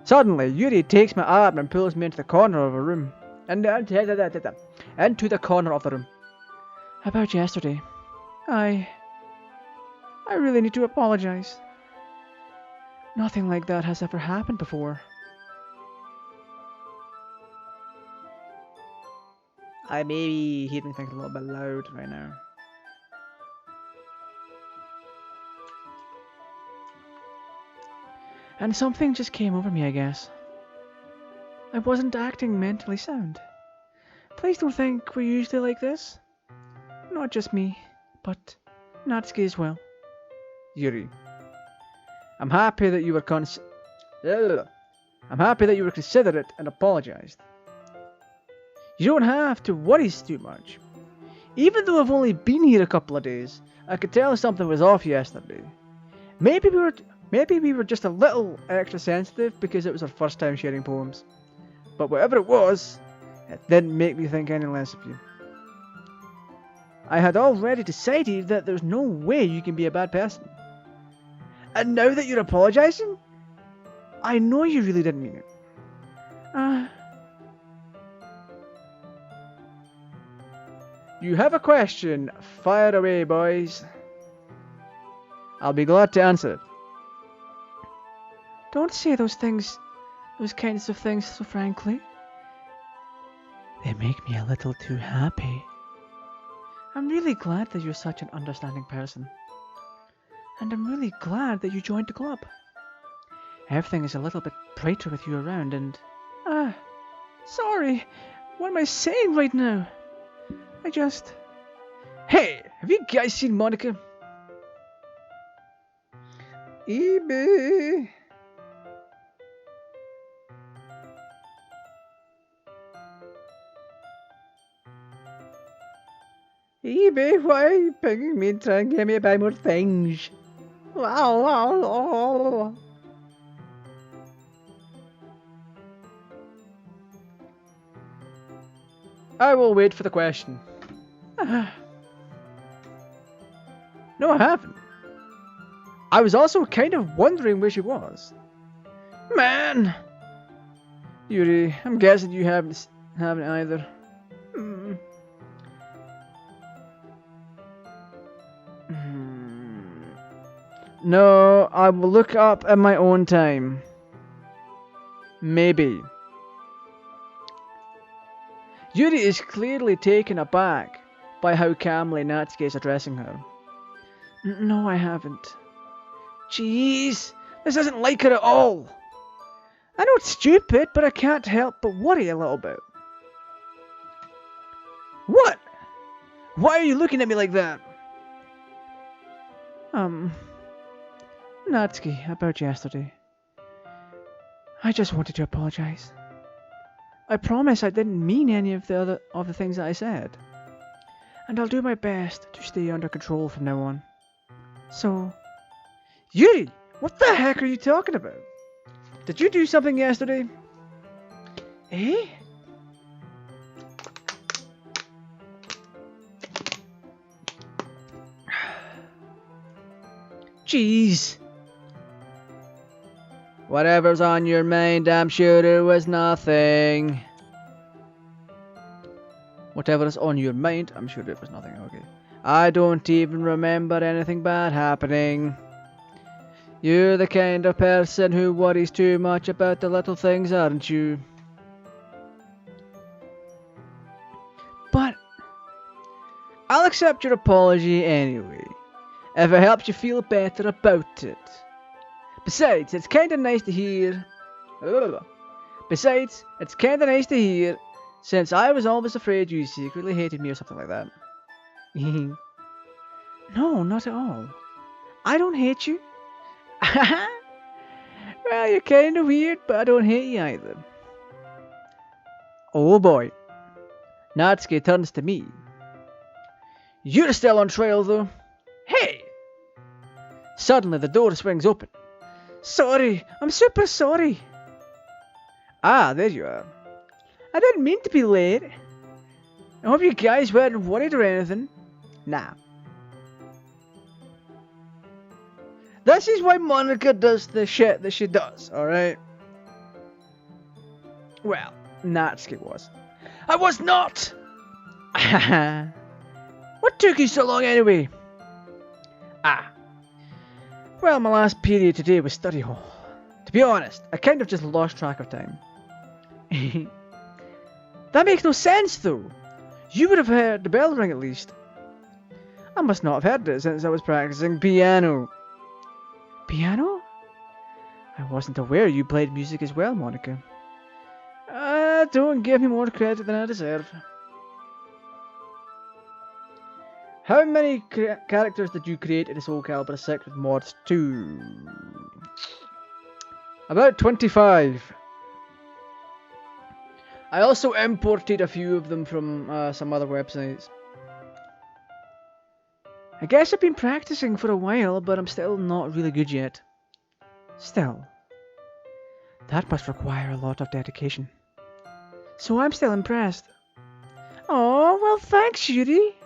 Suddenly, Yuri takes my arm and pulls me into the corner of her room. Into the corner of the room. About yesterday. I really need to apologize. Nothing like that has ever happened before. I may be hearing things a little bit loud right now. And something just came over me, I guess. I wasn't acting mentally sound. Please don't think we're usually like this. Not just me, but Natsuki as well. Yuri. I'm happy that you were considerate and apologized. You don't have to worry too much. Even though I've only been here a couple of days, I could tell something was off yesterday. Maybe we were just a little extra sensitive because it was our first time sharing poems. But whatever it was, it didn't make me think any less of you. I had already decided that there's no way you can be a bad person. And now that you're apologizing, I know you really didn't mean it. You have a question? Fire away, boys. I'll be glad to answer it. Don't say those kinds of things so frankly. They make me a little too happy. I'm really glad that you're such an understanding person. And I'm really glad that you joined the club. Everything is a little bit brighter with you around and... sorry. What am I saying right now? Hey, have you guys seen Monica? eBay. eBay, why are you pinging me and trying to get me to buy more things? Wow. I will wait for the question. No, I haven't. I was also kind of wondering where she was. Man! Yuri, I'm guessing you haven't either. No, I will look up in my own time. Maybe. Yuri is clearly taken aback by how calmly Natsuki is addressing her. No, I haven't. Jeez, this isn't like her at all. I know it's stupid, but I can't help but worry a little bit. What? Why are you looking at me like that? Natsuki, about yesterday. I just wanted to apologize. I promise I didn't mean any of the things that I said. And I'll do my best to stay under control from now on. So... Yuri! What the heck are you talking about? Did you do something yesterday? Eh? Jeez. Whatever's on your mind, I'm sure it was nothing. Whatever is on your mind, I'm sure it was nothing. Okay. I don't even remember anything bad happening. You're the kind of person who worries too much about the little things, aren't you? But I'll accept your apology anyway, if it helps you feel better about it. Besides, it's kinda nice to hear... since I was always afraid you secretly hated me or something like that. No, not at all. I don't hate you. Well, you're kinda weird, but I don't hate you either. Oh boy. Natsuki turns to me. You're still on trial though. Hey! Suddenly the door swings open. Sorry, I'm super sorry. Ah, there you are. I didn't mean to be late. I hope you guys weren't worried or anything. Nah. This is why Monica does the shit that she does, alright? Well, Natsuki was. I was not! What took you so long anyway? Well, my last period today was study hall. To be honest, I kind of just lost track of time. That makes no sense though. You would have heard the bell ring at least. I must not have heard it since I was practicing piano. Piano? I wasn't aware you played music as well, Monica. Don't give me more credit than I deserve. How many characters did you create in Soul Calibur 6 with mods 2? About 25. I also imported a few of them from some other websites. I guess I've been practicing for a while, but I'm still not really good yet. Still, that must require a lot of dedication. So I'm still impressed. Oh, well thanks, Yuri.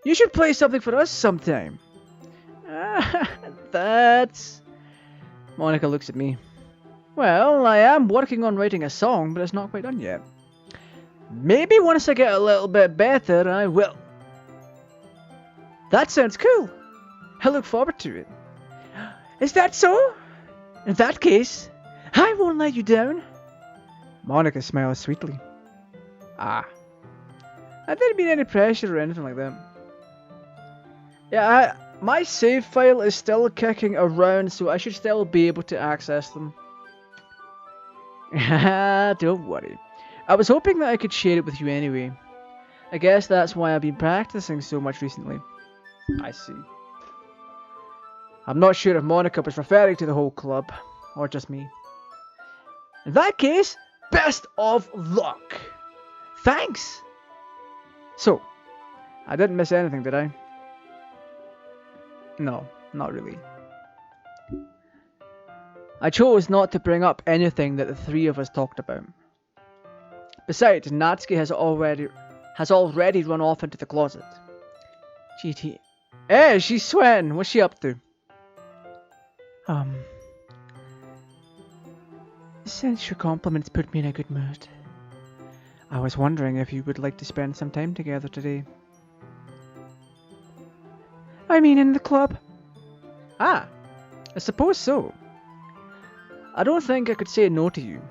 You should play something for us sometime. That's... Monica looks at me. Well, I am working on writing a song, but it's not quite done yet. Maybe once I get a little bit better, I will. That sounds cool. I look forward to it. Is that so? In that case, I won't let you down. Monica smiles sweetly. I didn't mean any pressure or anything like that. Yeah, my save file is still kicking around, so I should still be able to access them. Don't worry. I was hoping that I could share it with you anyway. I guess that's why I've been practicing so much recently. I see. I'm not sure if Monica was referring to the whole club, or just me. In that case, best of luck! Thanks! So, I didn't miss anything, did I? No, not really. I chose not to bring up anything that the three of us talked about. Besides, Natsuki has already run off into the closet. GT. Hey, she's sweating. What's she up to? Since your compliments put me in a good mood, I was wondering if you would like to spend some time together today. I mean in the club. Ah, I suppose so. I don't think I could say no to you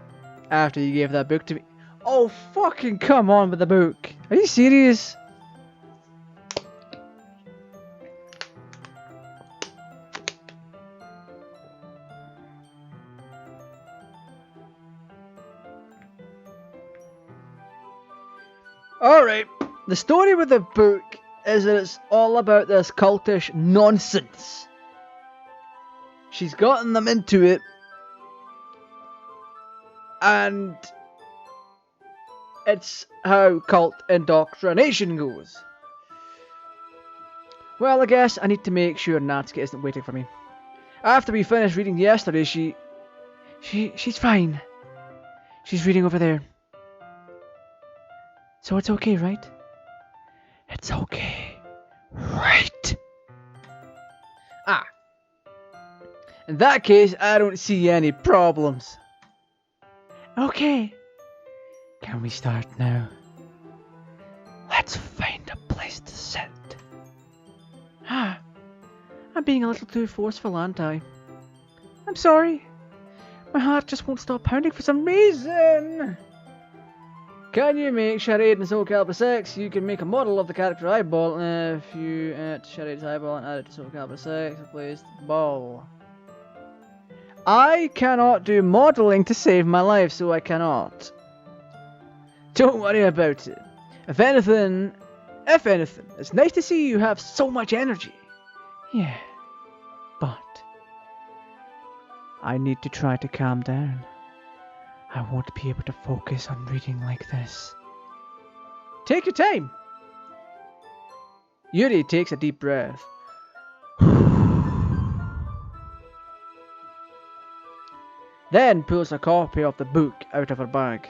after you gave that book to me. Oh, fucking come on with the book. Are you serious? Alright, the story with the book is that it's all about this cultish nonsense. She's gotten them into it, and it's how cult indoctrination goes. Well, I guess I need to make sure Natsuki isn't waiting for me. After we finished reading yesterday, she's fine. She's reading over there. So it's okay, right? It's okay, right? Ah. In that case, I don't see any problems. Okay. Can we start now? Let's find a place to sit. Ah. I'm being a little too forceful, aren't I? I'm sorry. My heart just won't stop pounding for some reason. Can you make Charade in Soul Calibur 6? You can make a model of the character eyeball if you add Charade's eyeball and add it to Soul Calibur 6. Replace the ball. I cannot do modeling to save my life, so I cannot. Don't worry about it. If anything, it's nice to see you have so much energy. Yeah, but I need to try to calm down. I won't be able to focus on reading like this. Take your time. Yuri takes a deep breath. Then pulls a copy of the book out of her bag.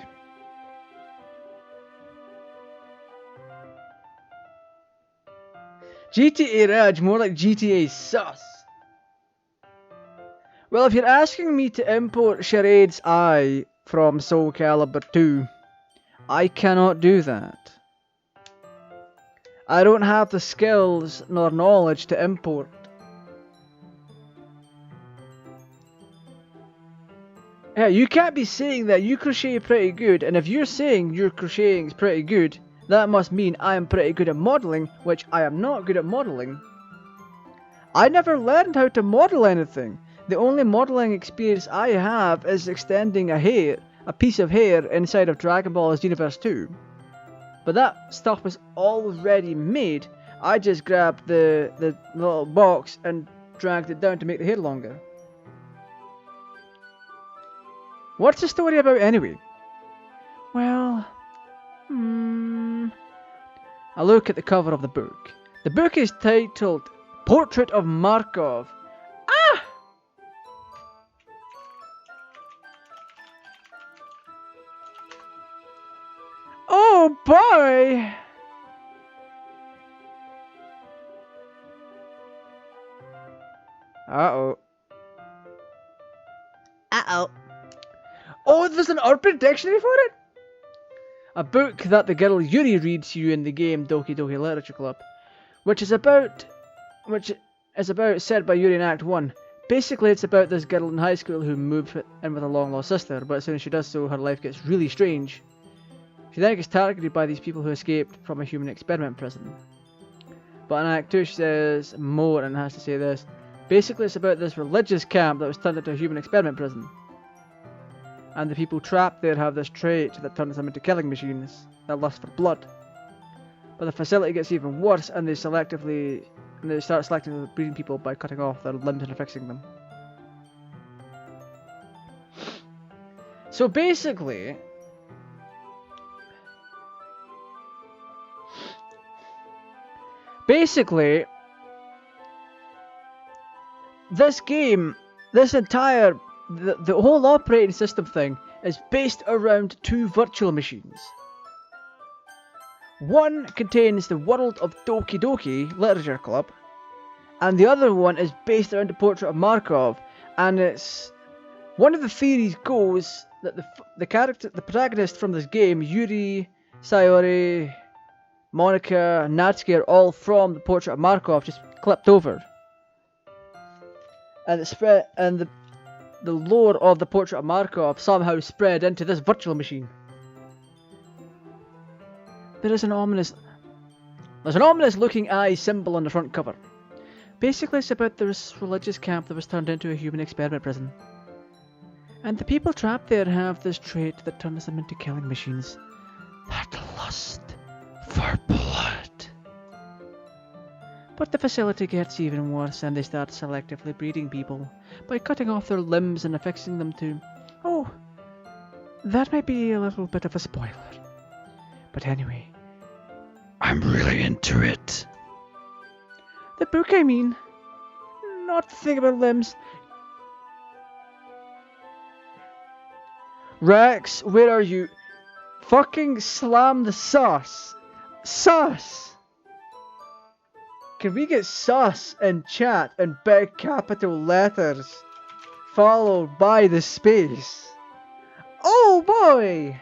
GTA Raj, more like GTA Sus. Well, if you're asking me to import Charade's eye from Soul Calibur 2, I cannot do that. I don't have the skills nor knowledge to import. Yeah, you can't be saying that you crochet pretty good, and if you're saying your crocheting is pretty good, that must mean I am pretty good at modeling, which I am not good at modeling. I never learned how to model anything. The only modeling experience I have is extending a piece of hair inside of Dragon Ball Universe 2. But that stuff was already made. I just grabbed the little box and dragged it down to make the hair longer. What's the story about anyway? Well, I look at the cover of the book. The book is titled Portrait of Markov. Ah! Oh boy! Uh-oh. Uh-oh. Oh, there's an Urban Dictionary for it? A book that the girl Yuri reads to you in the game Doki Doki Literature Club, which is about said by Yuri in Act 1. Basically, it's about this girl in high school who moved in with a long-lost sister, but as soon as she does so, her life gets really strange. She then gets targeted by these people who escaped from a human experiment prison. But in Act 2 she says more and has to say this. Basically, it's about this religious camp that was turned into a human experiment prison. And the people trapped there have this trait that turns them into killing machines that lust for blood. But the facility gets even worse, and they start selectively breeding people by cutting off their limbs and fixing them. So basically, this game, the whole operating system thing is based around two virtual machines. One contains the world of Doki Doki Literature Club, and the other one is based around the portrait of Markov. And it's one of the theories goes that the protagonist from this game, Yuri, Sayori, Monica, Natsuki, are all from the portrait of Markov, just clipped over. And it spread, and the lore of the portrait of Markov somehow spread into this virtual machine. There's an ominous looking eye symbol on the front cover. Basically, it's about this religious camp that was turned into a human experiment prison. And the people trapped there have this trait that turns them into killing machines. That lust for blood. But the facility gets even worse, and they start selectively breeding people by cutting off their limbs and affixing them to... Oh, that might be a little bit of a spoiler. But anyway, I'm really into it. The book, I mean. Not the thing about limbs. Rex, where are you? Fucking slam the sus. Sus! Can we get sus in chat in big capital letters? Followed by the space. Oh boy!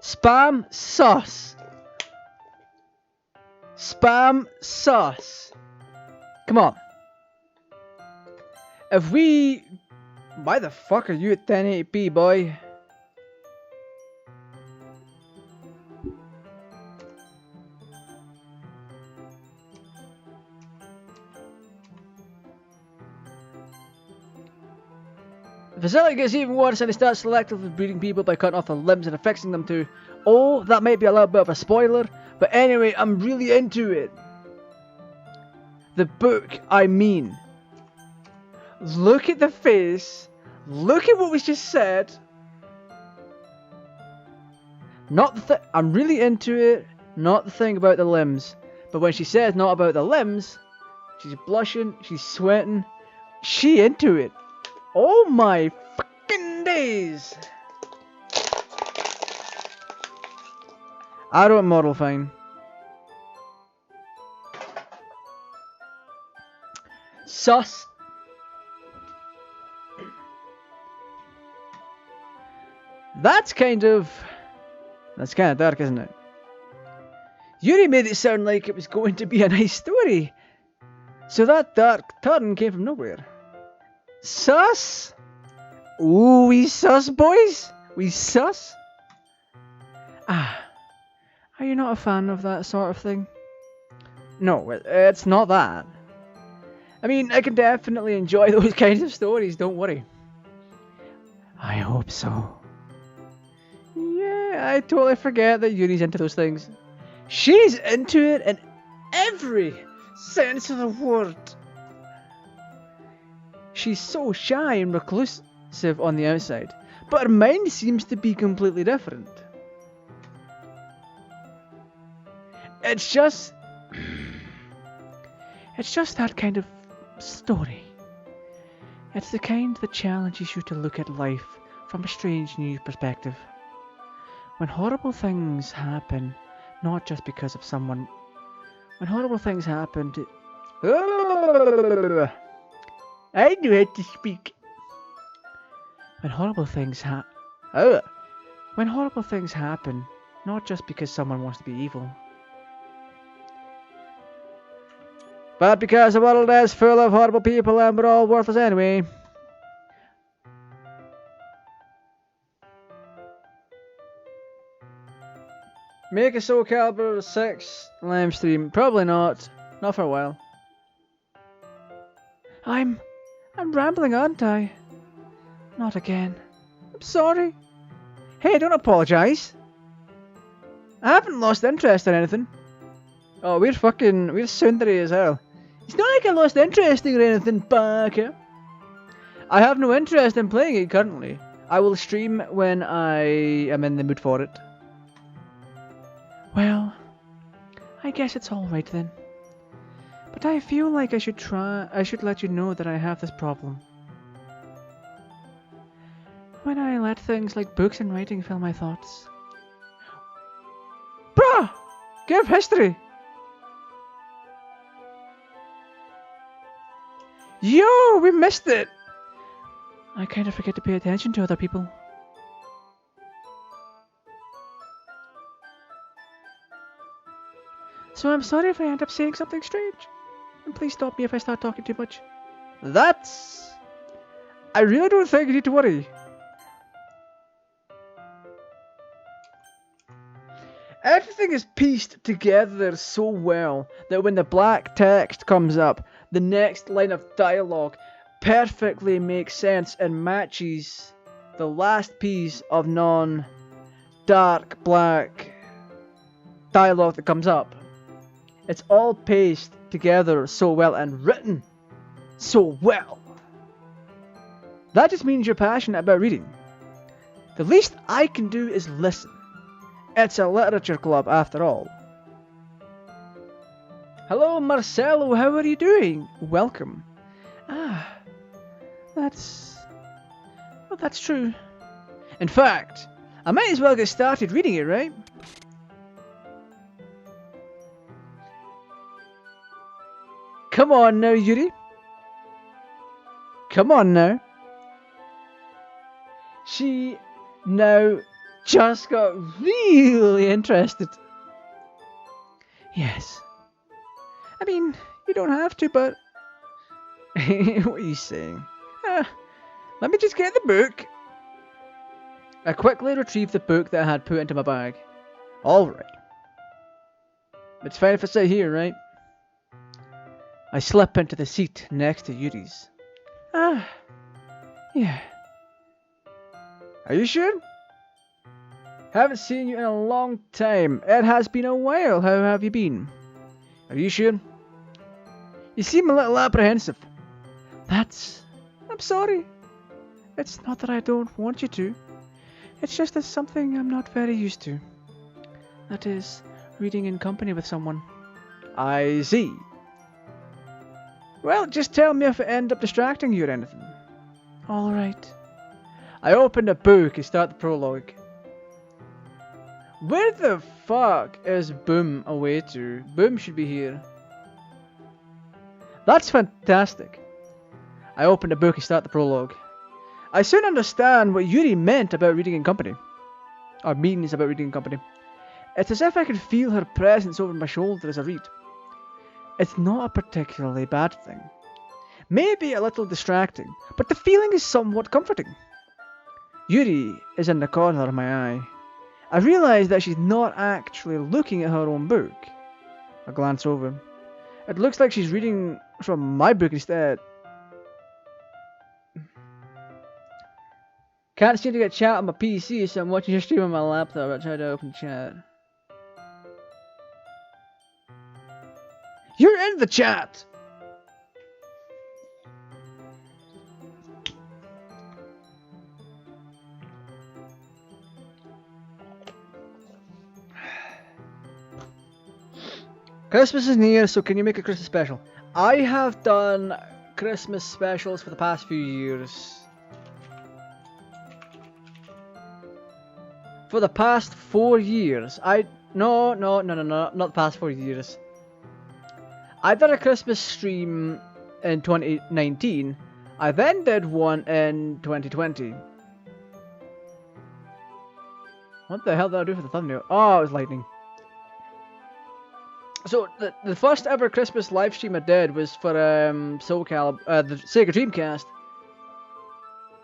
Spam sus. Spam sus. Come on. If we... Why the fuck are you at 1080p, boy? The facility gets even worse, and they start selectively breeding people by cutting off their limbs and affixing them to... Oh, that might be a little bit of a spoiler, but anyway, I'm really into it. The book, I mean. Look at the face. Look at what we just said. Not the I'm really into it. Not the thing about the limbs. But when she says not about the limbs, she's blushing, she's sweating. She into it. Oh my fucking days. I don't model fine. Sus. That's kind of dark, isn't it? Yuri made it sound like it was going to be a nice story. So that dark turn came from nowhere. Sus? Ooh, we sus, boys? We sus? Ah. Are you not a fan of that sort of thing? No, it's not that. I mean, I can definitely enjoy those kinds of stories, don't worry. I hope so. Yeah, I totally forget that Yuri's into those things. She's into it in every sense of the word. She's so shy and reclusive on the outside, but her mind seems to be completely different. It's just that kind of story. It's the kind that challenges you to look at life from a strange new perspective. When horrible things happen, not just because of someone. When horrible things happen to... I knew how to speak. When horrible things happen, not just because someone wants to be evil, but because the world is full of horrible people and we're all worthless anyway. Make a Soul Calibur 6 live stream. Probably not. Not for a while. I'm rambling, aren't I? Not again. I'm sorry. Hey, don't apologise. I haven't lost interest in anything. Oh, we're sundry as hell. It's not like I lost interest in anything, Parker. I have no interest in playing it currently. I will stream when I am in the mood for it. Well, I guess it's alright then. But I feel like I should let you know that I have this problem. When I let things like books and writing fill my thoughts. Bruh! Give history! Yo, we missed it! I kind of forget to pay attention to other people. So I'm sorry if I end up saying something strange. And please stop me if I start talking too much. I really don't think you need to worry. Everything is pieced together so well that when the black text comes up, the next line of dialogue perfectly makes sense and matches the last piece of non-dark black dialogue that comes up. It's all paced together so well and written so well. That just means you're passionate about reading. The least I can do is listen. It's a literature club after all. Hello Marcelo, how are you doing? Welcome. That's true. In fact, I might as well get started reading it, right? Come on now, Yuri. Come on now. She now just got really interested. Yes. I mean, you don't have to, but... What are you saying? Let me just get the book. I quickly retrieved the book that I had put into my bag. Alright. It's fine if I sit here, right? I slip into the seat next to Yuri's. Yeah. Are you sure? Haven't seen you in a long time. It has been a while. How have you been? Are you sure? You seem a little apprehensive. I'm sorry. It's not that I don't want you to. It's just there's something I'm not very used to. That is, reading in company with someone. I see. Well, just tell me if it ends up distracting you or anything. Alright. I opened a book and start the prologue. Where the fuck is Boom away to? Boom should be here. That's fantastic. I opened a book and start the prologue. I soon understand what Yuri meant about reading in company. Or means about reading in company. It's as if I could feel her presence over my shoulder as I read. It's not a particularly bad thing. Maybe a little distracting, but the feeling is somewhat comforting. Yuri is in the corner of my eye. I realise that she's not actually looking at her own book. I glance over. It looks like she's reading from my book instead. Can't seem to get chat on my PC, so I'm watching your stream on my laptop. I tried to open chat. You're in the chat! Christmas is near, so can you make a Christmas special? I have done Christmas specials for the past few years. For the past 4 years. No, not the past 4 years. I did a Christmas stream in 2019. I then did one in 2020. What the hell did I do for the thumbnail? Oh, it was lightning. So, the first ever Christmas live stream I did was for SoCal, the Sega Dreamcast.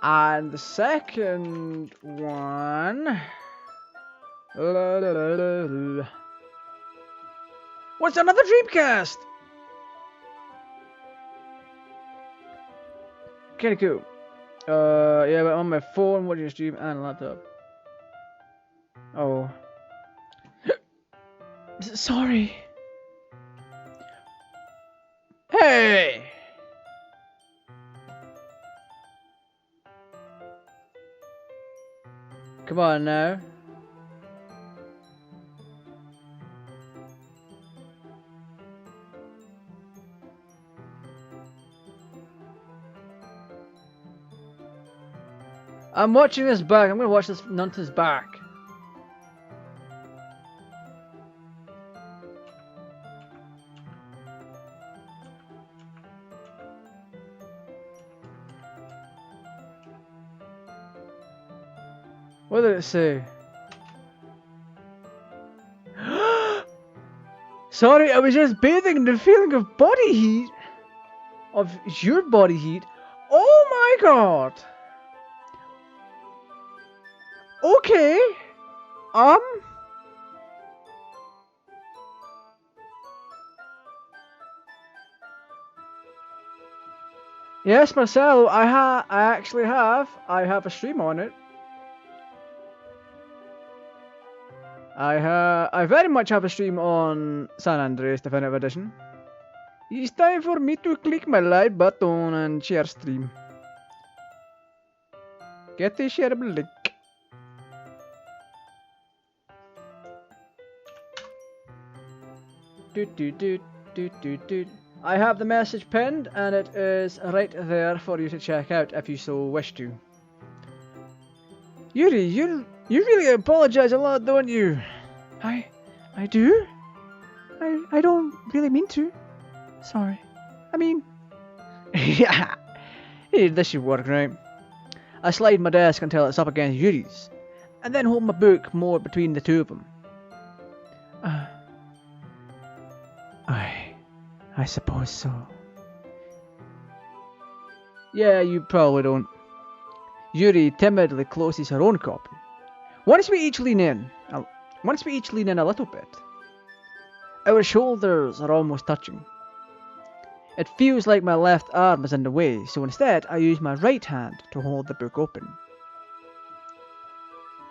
And the second one... What's another Dreamcast? Kinda cool. Yeah, but on my phone, watching a stream, and a laptop. Oh. Sorry. Hey! Come on now. I'm watching this back. I'm gonna watch this nonsense back. What did it say? Sorry, I was just bathing in the feeling of body heat. Of your body heat. Oh my god. Okay. Yes, Marcelo, I actually have. I have a stream on it. I very much have a stream on San Andreas Definitive Edition. It's time for me to click my like button and share stream. Get the shareable link. I have the message pinned and it is right there for you to check out if you so wish to. Yuri, you really apologize a lot, don't you? I do? I don't really mean to. Sorry. I mean... yeah, this should work, right? I slide my desk until it's up against Yuri's, and then hold my book more between the two of them. I suppose so. Yeah, you probably don't. Yuri timidly closes her own copy. Once we each lean in a little bit. Our shoulders are almost touching. It feels like my left arm is in the way, so instead I use my right hand to hold the book open.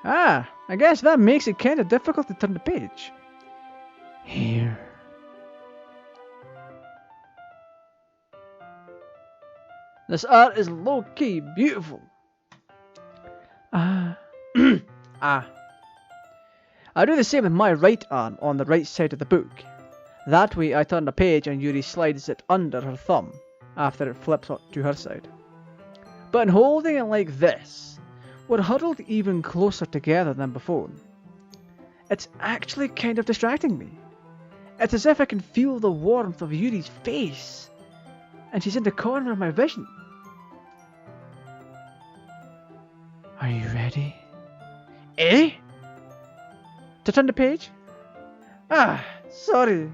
I guess that makes it kinda difficult to turn the page. Here. This art is low-key beautiful. I do the same with my right arm on the right side of the book. That way I turn the page and Yuri slides it under her thumb after it flips to her side. But in holding it like this, we're huddled even closer together than before. It's actually kind of distracting me. It's as if I can feel the warmth of Yuri's face, and she's in the corner of my vision. Are you ready? Eh? To turn the page? Sorry.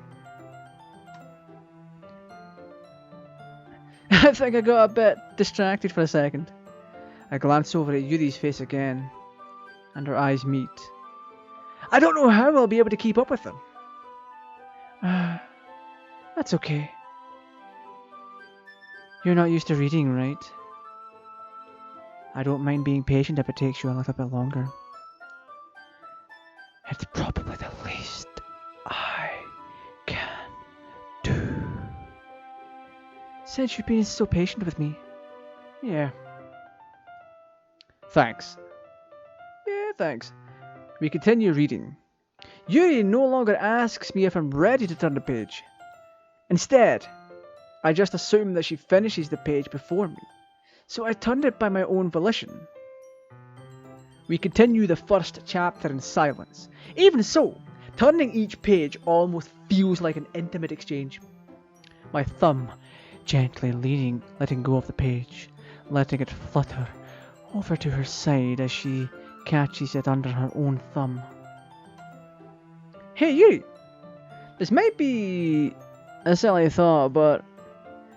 I think I got a bit distracted for a second. I glance over at Yuri's face again, and our eyes meet. I don't know how I'll be able to keep up with them. That's okay. You're not used to reading, right? I don't mind being patient if it takes you a little bit longer. It's probably the least I can do. Since you've been so patient with me. Yeah. Thanks. Yeah, thanks. We continue reading. Yuri no longer asks me if I'm ready to turn the page. Instead, I just assume that she finishes the page before me, so I turned it by my own volition. We continue the first chapter in silence. Even so, turning each page almost feels like an intimate exchange. My thumb gently letting go of the page, letting it flutter over to her side as she catches it under her own thumb. Hey Yuri! This might be a silly thought, but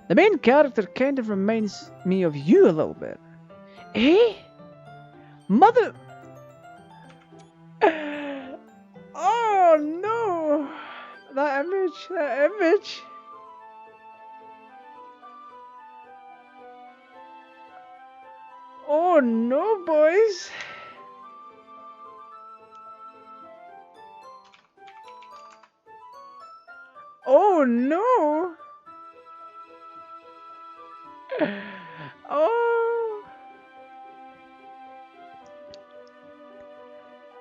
the main character kind of reminds me of you a little bit. Eh? Mother... Oh no! That image... Oh no, boys! Oh no! Oh!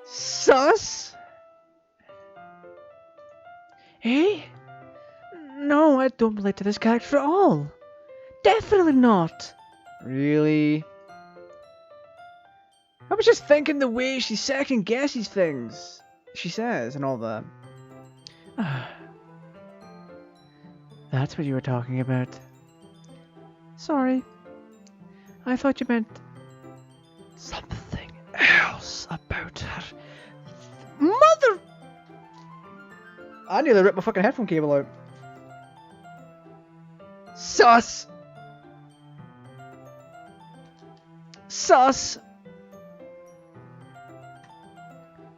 Sus? Eh? No, I don't relate to this character at all. Definitely not. Really? I was just thinking the way she second guesses things. She says and all that. That's what you were talking about. Sorry. I thought you meant something else about her. Mother! I nearly ripped my fucking headphone cable out. Sus! Sus!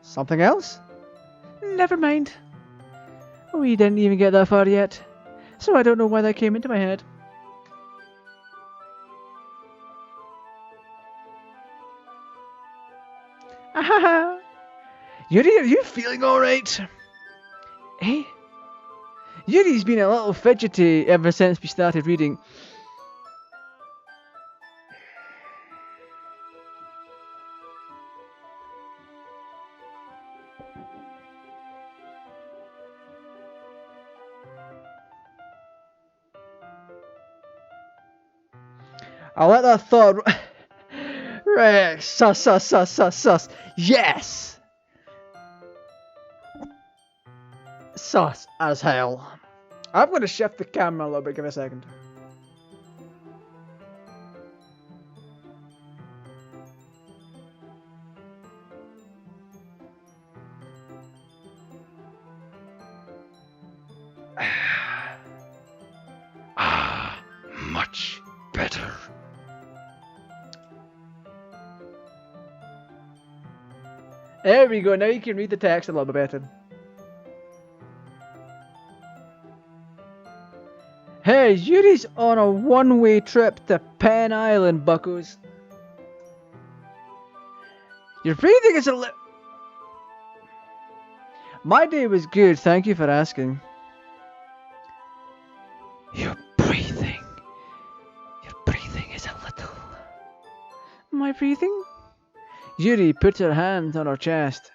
Something else? Never mind. We didn't even get that far yet, so I don't know why that came into my head. Ahaha! Yuri, are you feeling alright? Eh? Yuri's been a little fidgety ever since we started reading. I'll let that thought... Right, sus. Yes! Sus as hell. I'm going to shift the camera a little bit, give me a second. Much better. There we go, now you can read the text a little bit better. Hey, Yuri's on a one-way trip to Penn Island, buckos. Your breathing is a li- My day was good, thank you for asking. Your breathing is a little... My breathing? Yuri put her hand on her chest,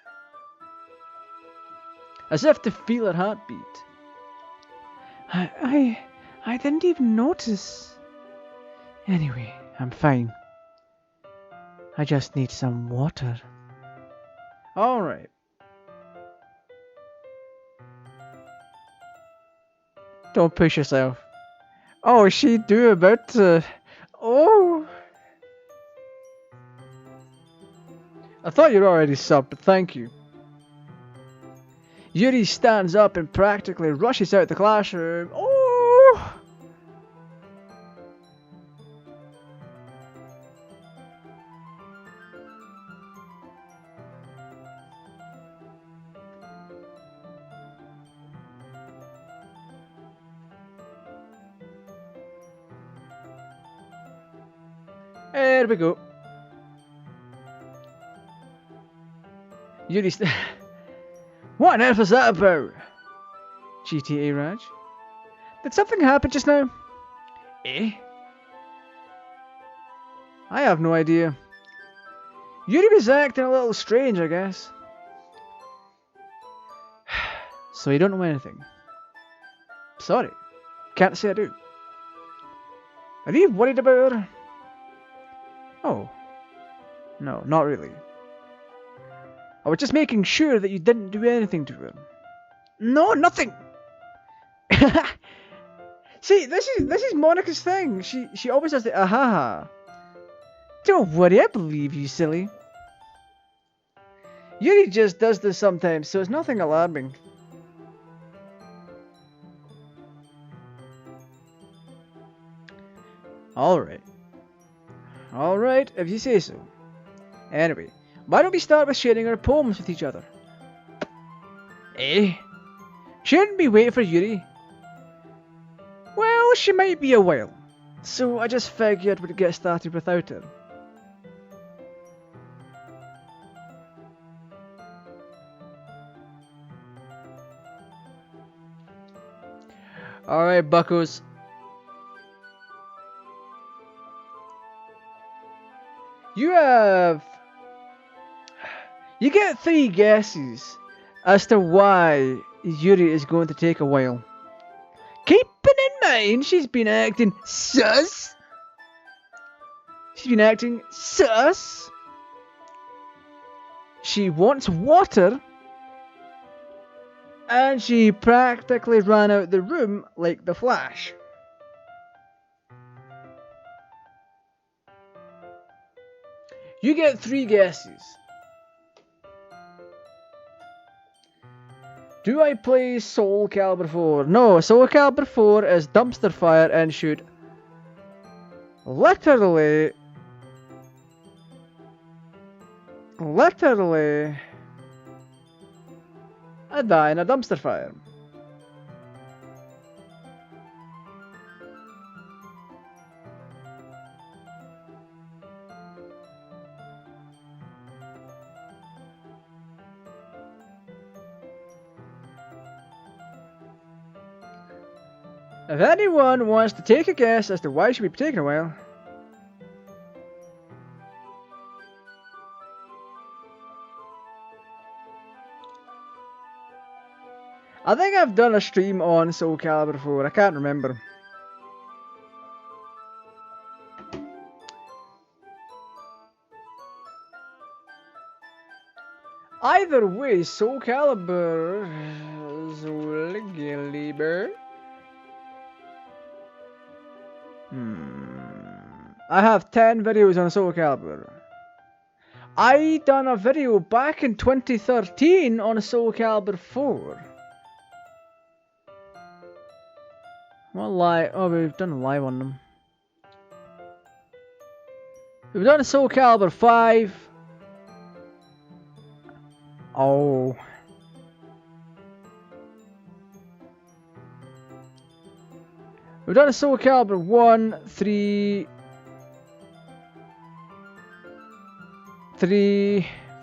as if to feel her heartbeat. I didn't even notice. Anyway, I'm fine. I just need some water. Alright. Don't push yourself. Oh, she do about to... Oh! I thought you'd already subbed, but thank you. Yuri stands up and practically rushes out the classroom. Oh! There we go. Yuri What on earth was that about? GTARaj? Did something happen just now? Eh? I have no idea. Yuri was acting a little strange, I guess. So you don't know anything? Sorry. Can't say I do. Are you worried about her? Oh. No, not really. I was just making sure that you didn't do anything to her. No, nothing! See, this is Monica's thing. She always does the ahaha. Don't worry, I believe you, silly. Yuri just does this sometimes, so it's nothing alarming. Alright. Alright, if you say so. Anyway, why don't we start with sharing our poems with each other? Eh? Shouldn't we wait for Yuri? Well, she might be a while, so I just figured we'd get started without her. Alright, buckos. You get 3 guesses as to why Yuri is going to take a while. Keeping in mind she's been acting sus. She wants water. And she practically ran out the room like the Flash. You get 3 guesses. Do I play Soul Calibur 4? No, Soul Calibur 4 is dumpster fire and shoot literally I die in a dumpster fire. If anyone wants to take a guess as to why she would be taking a while. I think I've done a stream on Soul Calibur 4, I can't remember. Either way, Soul Calibur... I have 10 videos on Soul Calibur. I done a video back in 2013 on Soul Calibur 4. What live? Oh, we've done a live on them. We've done Soul Calibur 5. Oh. We've done a Soul Calibur 1, 3,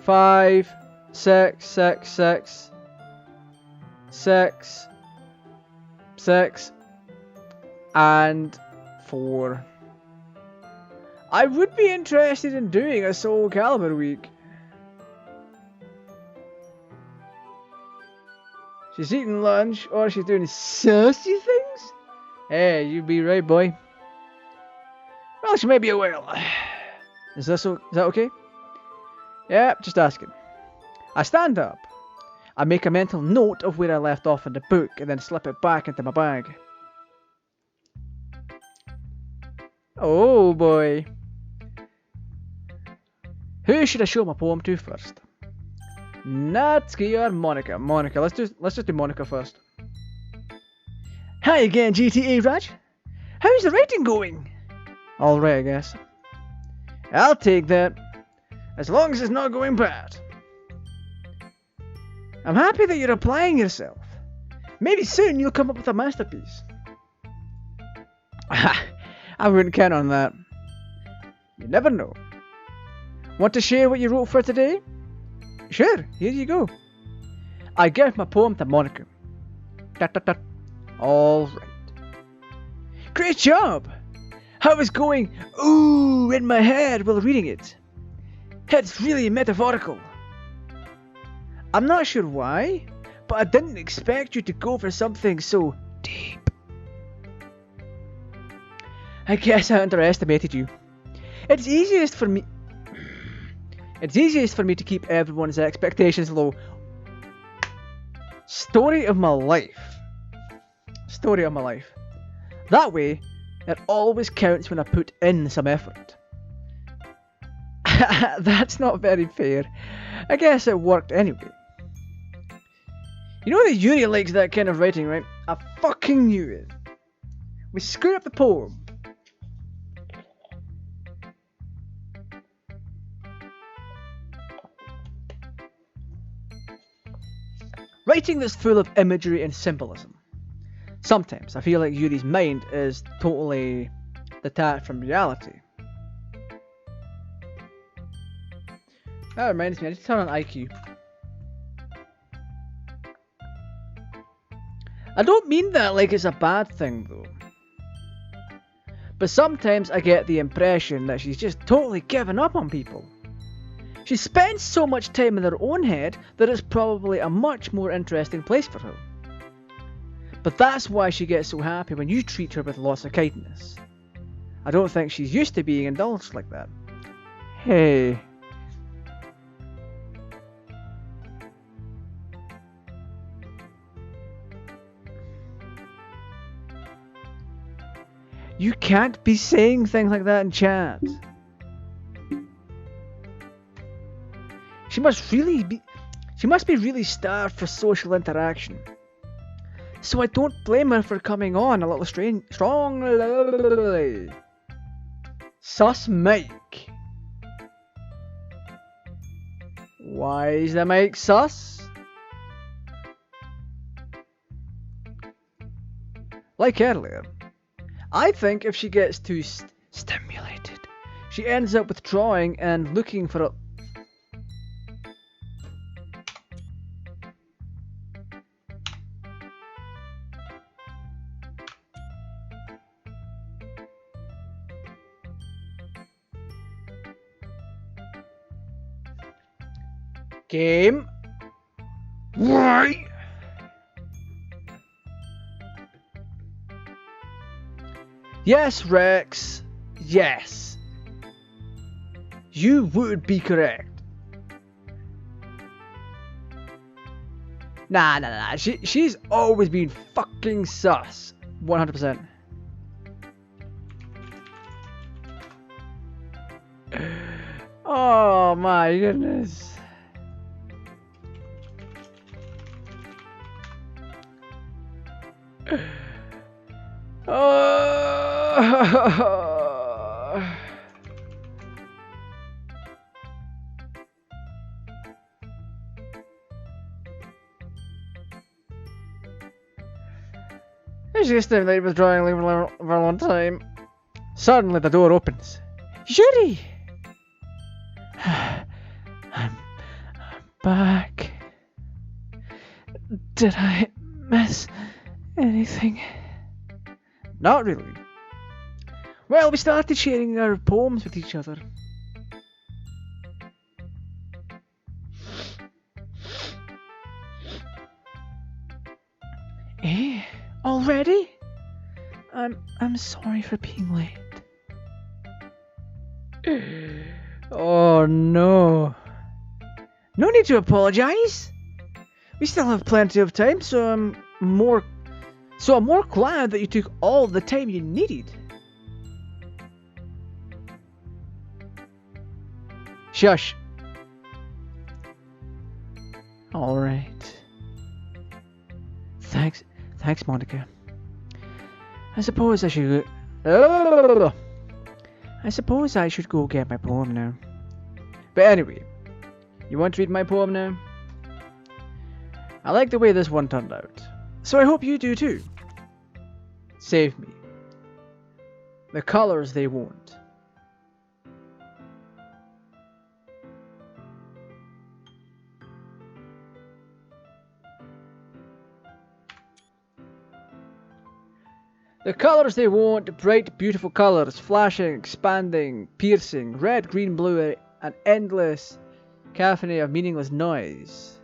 5, 6, 6, and 4. I would be interested in doing a Soul Calibur week. She's eating lunch or she's doing saucy things? Hey, you be right, boy. Well, she may be a whale. Is that okay? Yeah, just asking. I stand up. I make a mental note of where I left off in the book and then slip it back into my bag. Oh boy. Who should I show my poem to first? Natsuki or Monica? Monica. Let's just do Monica first. Hi again, GTAraj. How's the writing going? Alright, I guess. I'll take that. As long as it's not going bad. I'm happy that you're applying yourself. Maybe soon you'll come up with a masterpiece. I wouldn't count on that. You never know. Want to share what you wrote for today? Sure, here you go. I gave my poem to Monica. Alright. Great job! I was going ooh in my head while reading it. It's really metaphorical. I'm not sure why, but I didn't expect you to go for something so deep. I guess I underestimated you. It's easiest for me to keep everyone's expectations low. Story of my life. Story of my life. That way, it always counts when I put in some effort. That's not very fair. I guess it worked anyway. You know that Yuri likes that kind of writing, right? I fucking knew it. We screwed up the poem. Writing that's full of imagery and symbolism. Sometimes I feel like Yuri's mind is totally detached from reality. That reminds me, I need to turn on IQ. I don't mean that like it's a bad thing though. But sometimes I get the impression that she's just totally given up on people. She spends so much time in her own head that it's probably a much more interesting place for her. But that's why she gets so happy when you treat her with lots of kindness. I don't think she's used to being indulged like that. Hey. You can't be saying things like that in chat. She must be really starved for social interaction. So I don't blame her for coming on a little strong. Sus Mike. Why is the mic sus? Like earlier, I think if she gets too stimulated, she ends up withdrawing and looking for a... Game. Right. Yes, Rex. Yes. You would be correct. Nah. She's always been fucking sus. 100%. Oh my goodness. She's just stimulated withdrawing for a long time. Suddenly the door opens. Yuri! I'm back. Did I miss anything? Not really. Well, we started sharing our poems with each other. Eh? Already? I'm sorry for being late. Oh no. No need to apologize. We still have plenty of time, so I'm more glad that you took all the time you needed. Shush. All right. Thanks, Monica. I suppose I should go get my poem now. But anyway, you want to read my poem now? I like the way this one turned out, so I hope you do too. Save me. The colors they won't. The colors they want, bright, beautiful colors, flashing, expanding, piercing, red, green, blue, an endless cacophony of meaningless noise.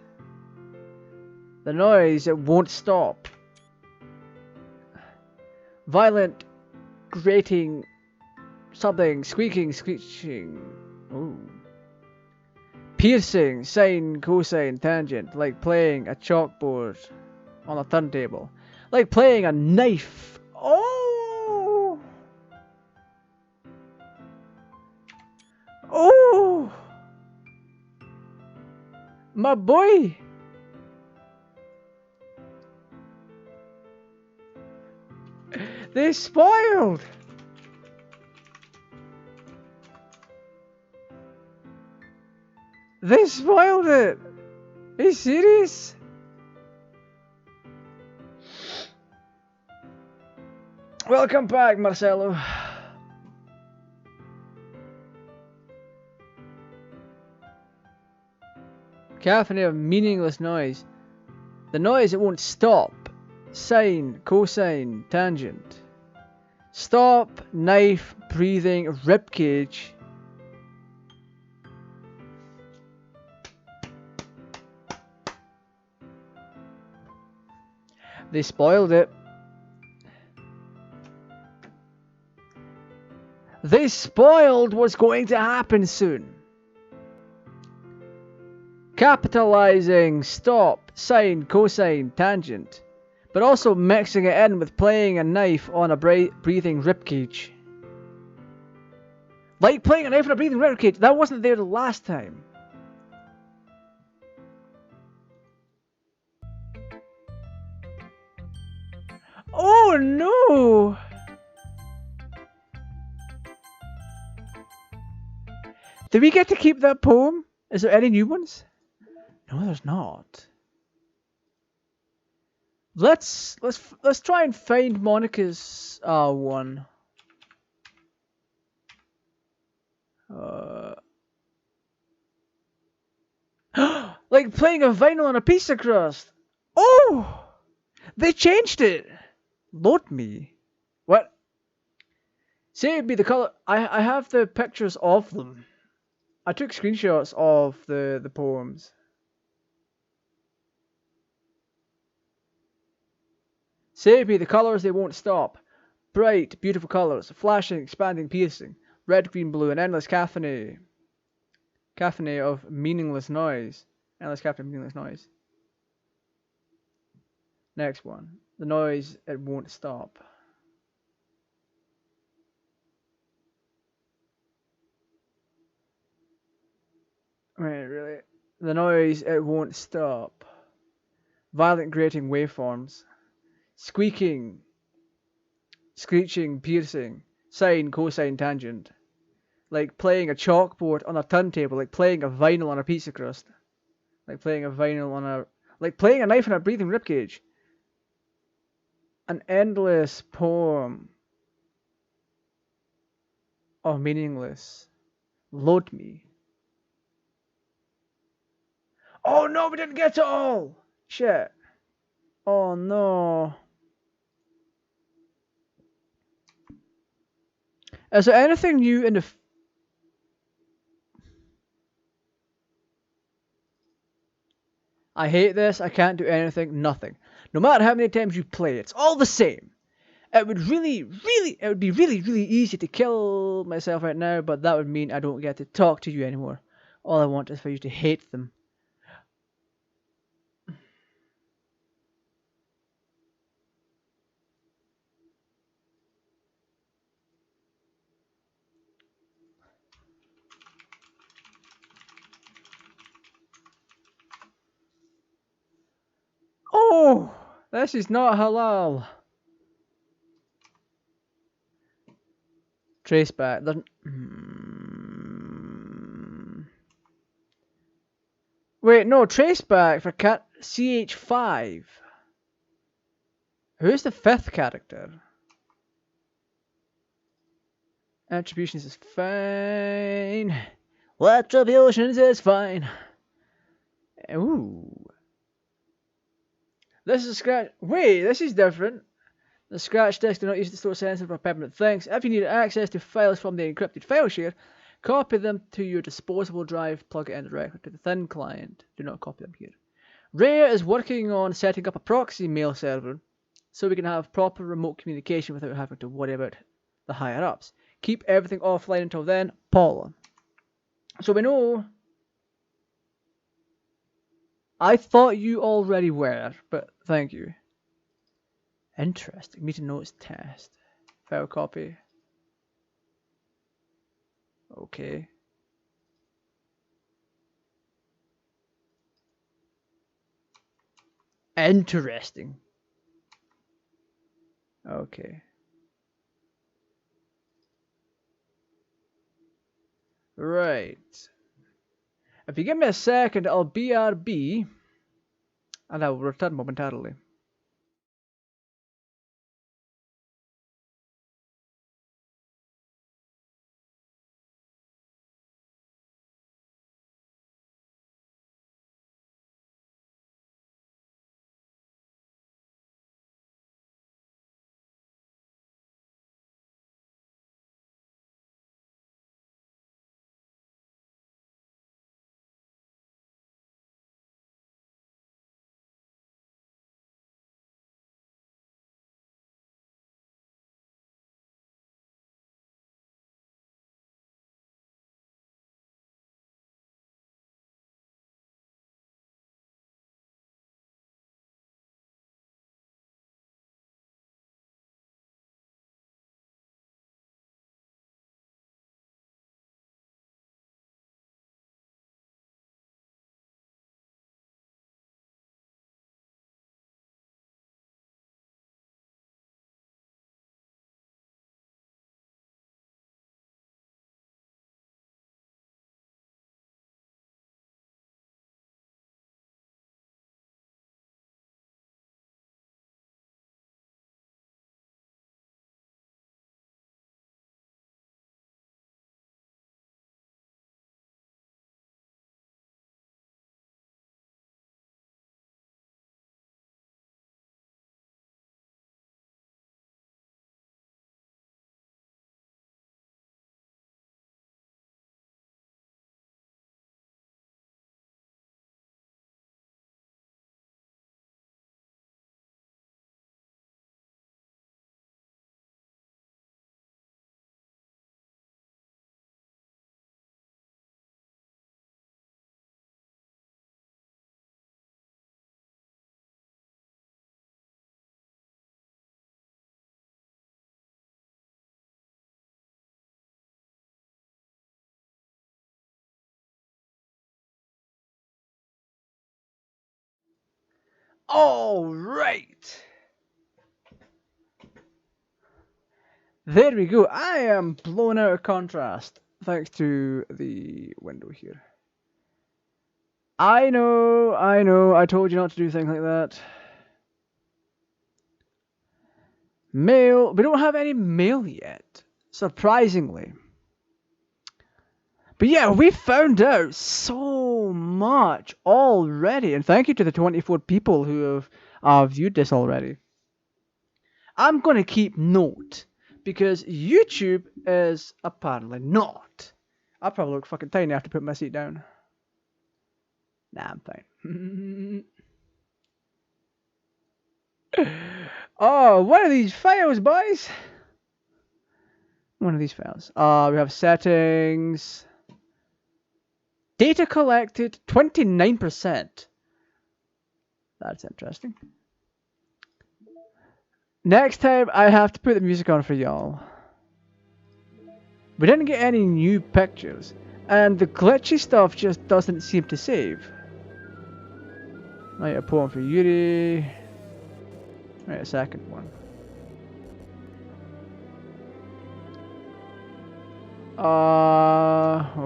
The noise that won't stop. Violent, grating, something, squeaking, screeching. Ooh. Piercing, sine, cosine, tangent, like playing a chalkboard on a turntable. Like playing a knife. Oh! Oh! My boy! They spoiled! They spoiled it! Are you serious? Welcome back, Marcelo. Cacophony of meaningless noise. The noise that won't stop. sine, cosine, tangent. Stop, knife, breathing, ribcage. They spoiled it. They spoiled what's going to happen soon. Capitalizing, stop, sine, cosine, tangent. But also mixing it in with playing a knife on a breathing ribcage. Like playing a knife on a breathing ribcage. That wasn't there the last time. Oh no! Do we get to keep that poem? Is there any new ones? No, there's not. Let's try and find Monica's one. Like playing a vinyl on a pizza crust. Oh, they changed it. Load me. What? Say it'd be the color. I have the pictures of them. I took screenshots of the poems. Say it'd be the colors they won't stop. Bright, beautiful colors, flashing, expanding, piercing. Red, green, blue, an endless cacophony. Cacophony of meaningless noise. Endless cacophony of meaningless noise. Next one. The noise, it won't stop. Wait, really? The noise, it won't stop. Violent grating waveforms. Squeaking. Screeching, piercing. Sine, cosine, tangent. Like playing a chalkboard on a turntable. Like playing a vinyl on a pizza crust. Like playing a vinyl on a... Like playing a knife on a breathing ribcage. An endless poem. Oh, meaningless. Load me. Oh no, we didn't get it all! Shit. Oh no. Is there anything new in the... I hate this, I can't do anything, nothing. No matter how many times you play, it's all the same. It would be really easy to kill myself right now, but that would mean I don't get to talk to you anymore. All I want is for you to hate them. Oh, this is not halal. Traceback. Wait, no, traceback for CH5. Who's the fifth character? Attributions is fine. Attributions is fine. Ooh. This is a scratch. Wait, this is different. The scratch disks do not use to store sensitive or permanent things. If you need access to files from the encrypted file share, copy them to your disposable drive, plug it in directly to the thin client. Do not copy them here. Rare is working on setting up a proxy mail server so we can have proper remote communication without having to worry about the higher ups. Keep everything offline until then, Paula. So we know... I thought you already were, but thank you. Interesting. Meeting notes test. File copy. Okay. Interesting. Okay. Right. If you give me a second, I'll BRB, and I will return momentarily. All right. There we go. I am blown out of contrast thanks to the window here. I know. I told you not to do things like that. Mail. We don't have any mail yet, surprisingly. But yeah, we found out so much already. And thank you to the 24 people who have viewed this already. I'm going to keep note. Because YouTube is apparently not. I probably look fucking tiny after putting my seat down. Nah, I'm fine. Oh, one of these files, boys. One of these files. We have settings. Data collected, 29%. That's interesting. Next time, I have to put the music on for y'all. We didn't get any new pictures, and the glitchy stuff just doesn't seem to save. Right, a poem for Yuri. Right, a second one.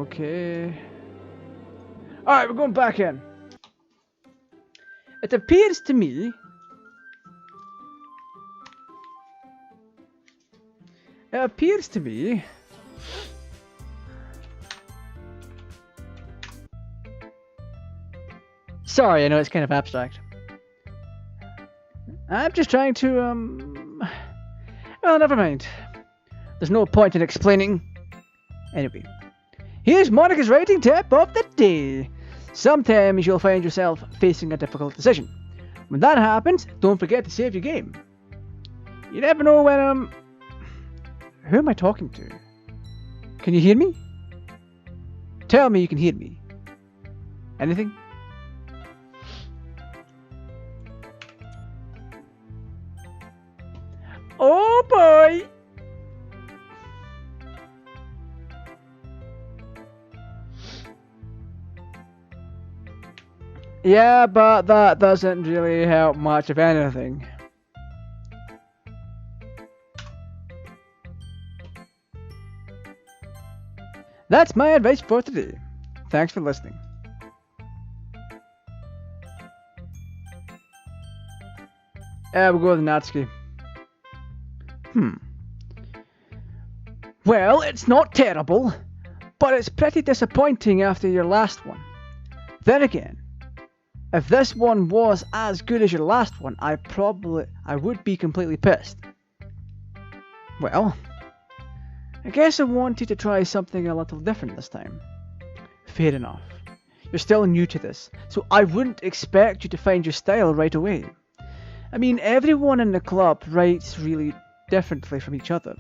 Okay. Alright, we're going back in. It appears to me... Sorry, I know it's kind of abstract. I'm just trying to, well, never mind. There's no point in explaining. Anyway, here's Monica's writing tip of the day. Sometimes you'll find yourself facing a difficult decision. When that happens, don't forget to save your game. You never know when, Who am I talking to? Can you hear me? Tell me you can hear me. Anything? Oh boy! Yeah, but that doesn't really help much of anything. That's my advice for today. Thanks for listening. We'll go with Natsuki. Well, it's not terrible, but it's pretty disappointing after your last one. Then again, if this one was as good as your last one, I would be completely pissed. Well, I guess I wanted to try something a little different this time. Fair enough. You're still new to this, so I wouldn't expect you to find your style right away. I mean, everyone in the club writes really differently from each other.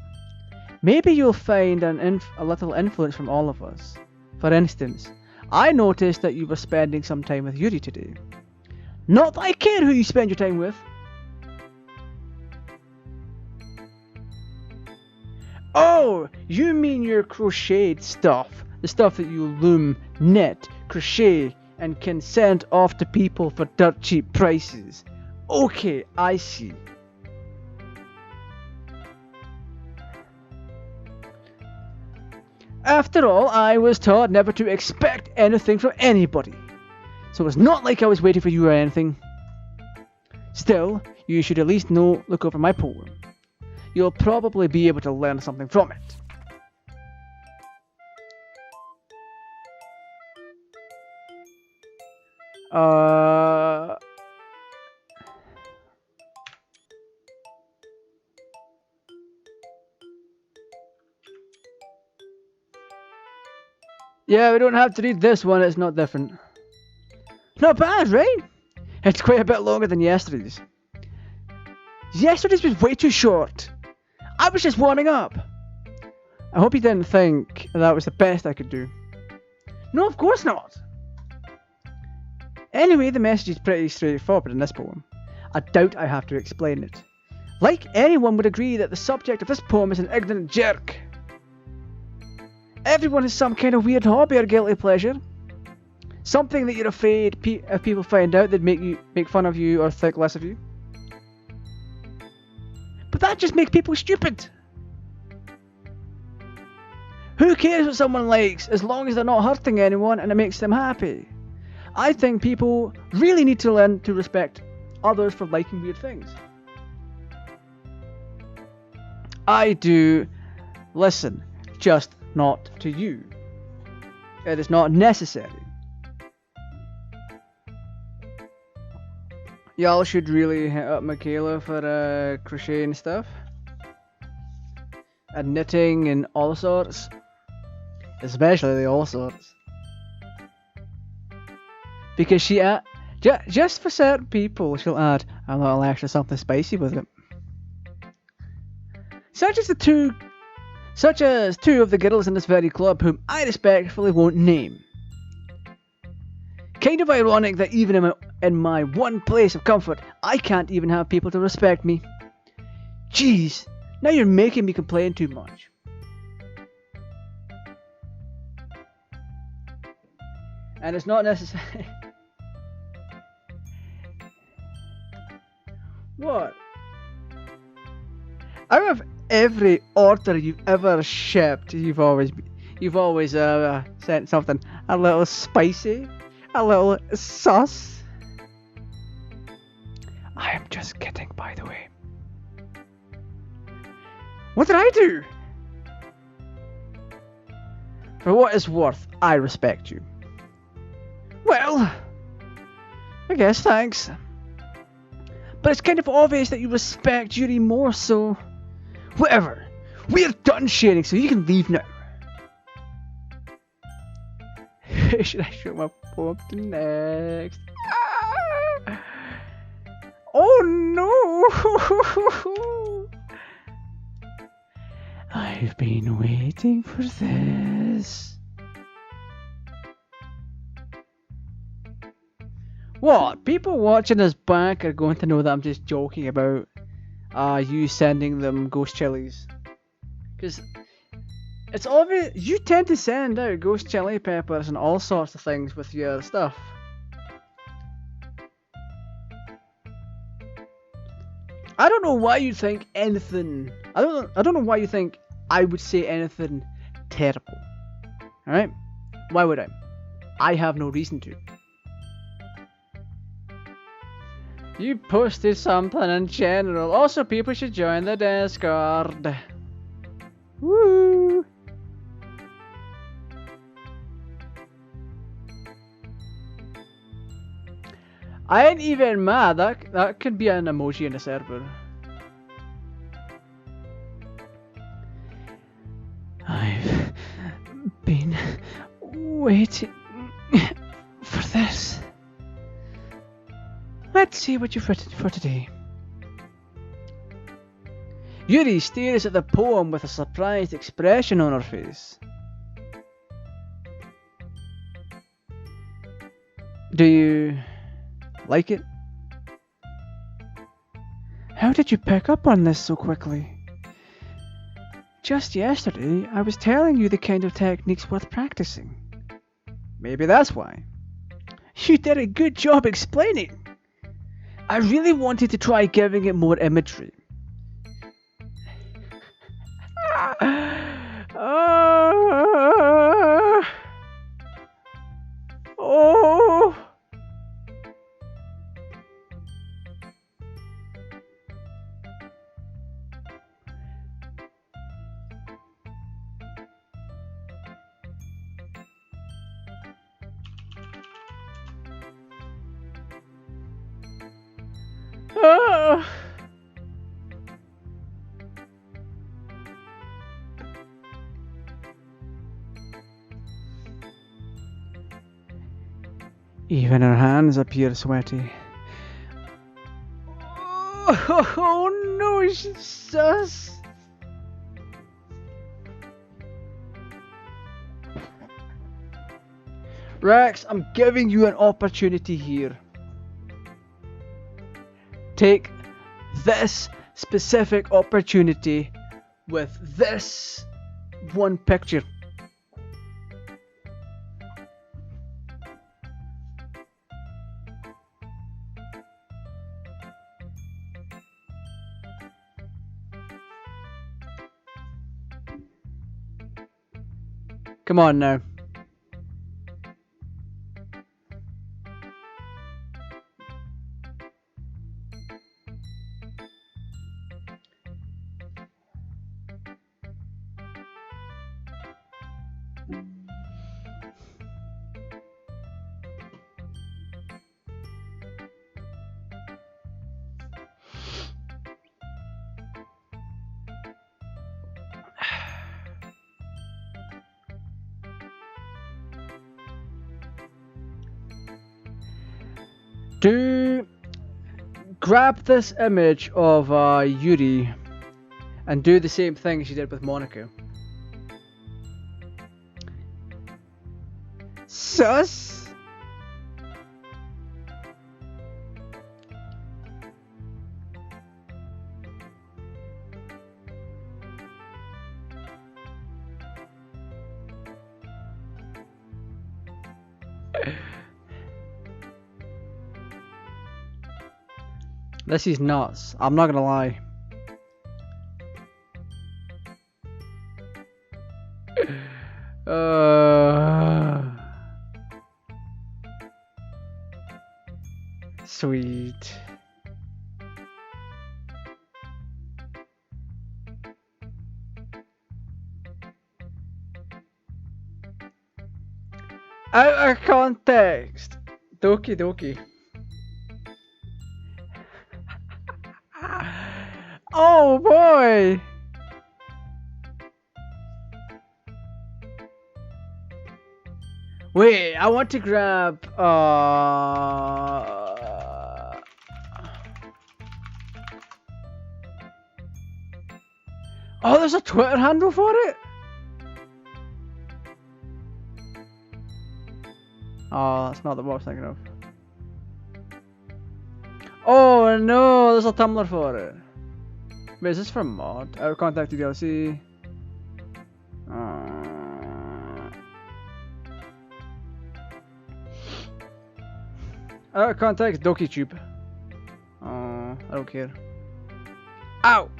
Maybe you'll find a little influence from all of us. For instance, I noticed that you were spending some time with Yuri today. Not that I care who you spend your time with. Oh, you mean your crocheted stuff. The stuff that you loom, knit, crochet, and can send off to people for dirt cheap prices. Okay, I see. After all, I was taught never to expect anything from anybody. So it's not like I was waiting for you or anything. Still, you should at least look over my poem. You'll probably be able to learn something from it. Yeah, we don't have to read this one, it's not different. Not bad, right? It's quite a bit longer than yesterday's. Yesterday's was way too short. I was just warming up. I hope you didn't think that was the best I could do. No, of course not. Anyway, the message is pretty straightforward in this poem. I doubt I have to explain it. Like anyone would agree that the subject of this poem is an ignorant jerk. Everyone has some kind of weird hobby or guilty pleasure. Something that you're afraid if people find out they'd make fun of you or think less of you. But that just makes people stupid. Who cares what someone likes as long as they're not hurting anyone and it makes them happy? I think people really need to learn to respect others for liking weird things. I do listen, just not to you. It is not necessary. Y'all should really hit up Michaela for crochet and stuff. And knitting and all sorts. Especially the all sorts. Because she just for certain people she'll add a little extra something spicy with it. Such as two of the girls in this very club whom I respectfully won't name. Kind of ironic that even in my one place of comfort, I can't even have people to respect me. Jeez, now you're making me complain too much. And it's not necessary. What? Out of every order you've ever shipped, you've always sent something a little spicy, a little sus. I am just kidding, by the way. What did I do? For what it's worth, I respect you. Well, I guess thanks. But it's kind of obvious that you respect Yuri more, so... Whatever. We're done sharing, so you can leave now. Should I show my poem to next? Ah! Oh no! I've been waiting for this. What? People watching us back are going to know that I'm just joking about you sending them ghost chilies. Because it's obvious you tend to send out ghost chili peppers and all sorts of things with your stuff. I don't know why you think anything. I don't know why you think I would say anything terrible. Alright? Why would I? I have no reason to. You posted something in general. Also, people should join the Discord. Woo! I ain't even mad. That could be an emoji in a server. I've been waiting for this. Let's see what you've written for today. Yuri stares at the poem with a surprised expression on her face. Do you like it? How did you pick up on this so quickly? Just yesterday, I was telling you the kind of techniques worth practicing. Maybe that's why. You did a good job explaining. I really wanted to try giving it more imagery. Oh. Even her hands appear sweaty. Oh no, she's sus. Rex, I'm giving you an opportunity here. Take this specific opportunity with this one picture. Come on now. Grab this image of Yuri and do the same thing as you did with Monaco. Sus. This is nuts. I'm not gonna lie. Sweet. Out of context. Doki doki. Oh boy! Wait, I want to grab oh, there's a Twitter handle for it? Oh, that's not the one I was thinking of. Oh no, there's a Tumblr for it. Wait, is this for mod? Out of contact DDLC. Out of contact DokiTube. I don't care. Ow!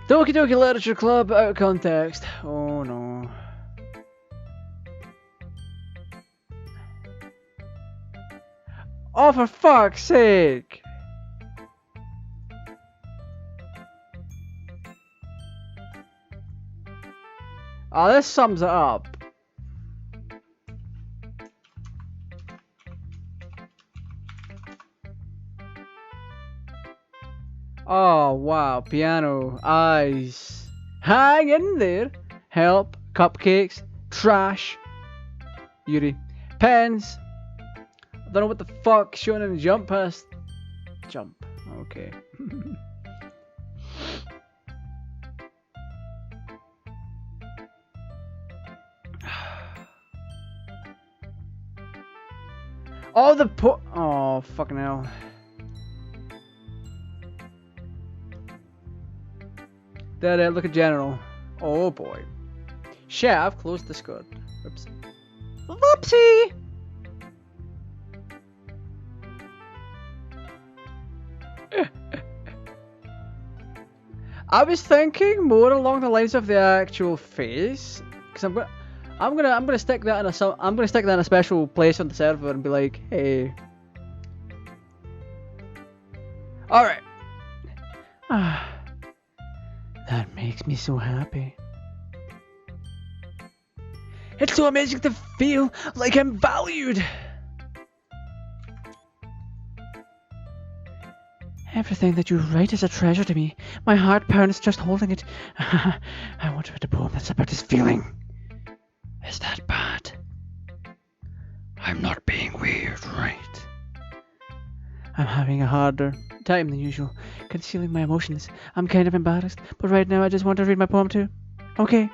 Doki Doki Literature Club, out of context. Oh no. Oh, for fuck's sake! Oh, this sums it up. Oh wow, piano, eyes. Hang in there. Help, cupcakes, trash. Yuri. Pens. I don't know what the fuck Shonen Jump has. Jump. Okay. Oh, the oh, fucking hell. There, look at general. Oh boy. Shit, I've closed Discord. Oops. Whoopsie! I was thinking more along the lines of the actual face, because I'm gonna stick that in a special place on the server and be like, hey. All right. That makes me so happy. It's so amazing to feel like I'm valued. Everything that you write is a treasure to me. My heart pounds just holding it. I want to write a poem that's about this feeling. Is that bad? I'm not being weird, right? I'm having a harder time than usual, concealing my emotions. I'm kind of embarrassed, but right now I just want to read my poem too. Okay.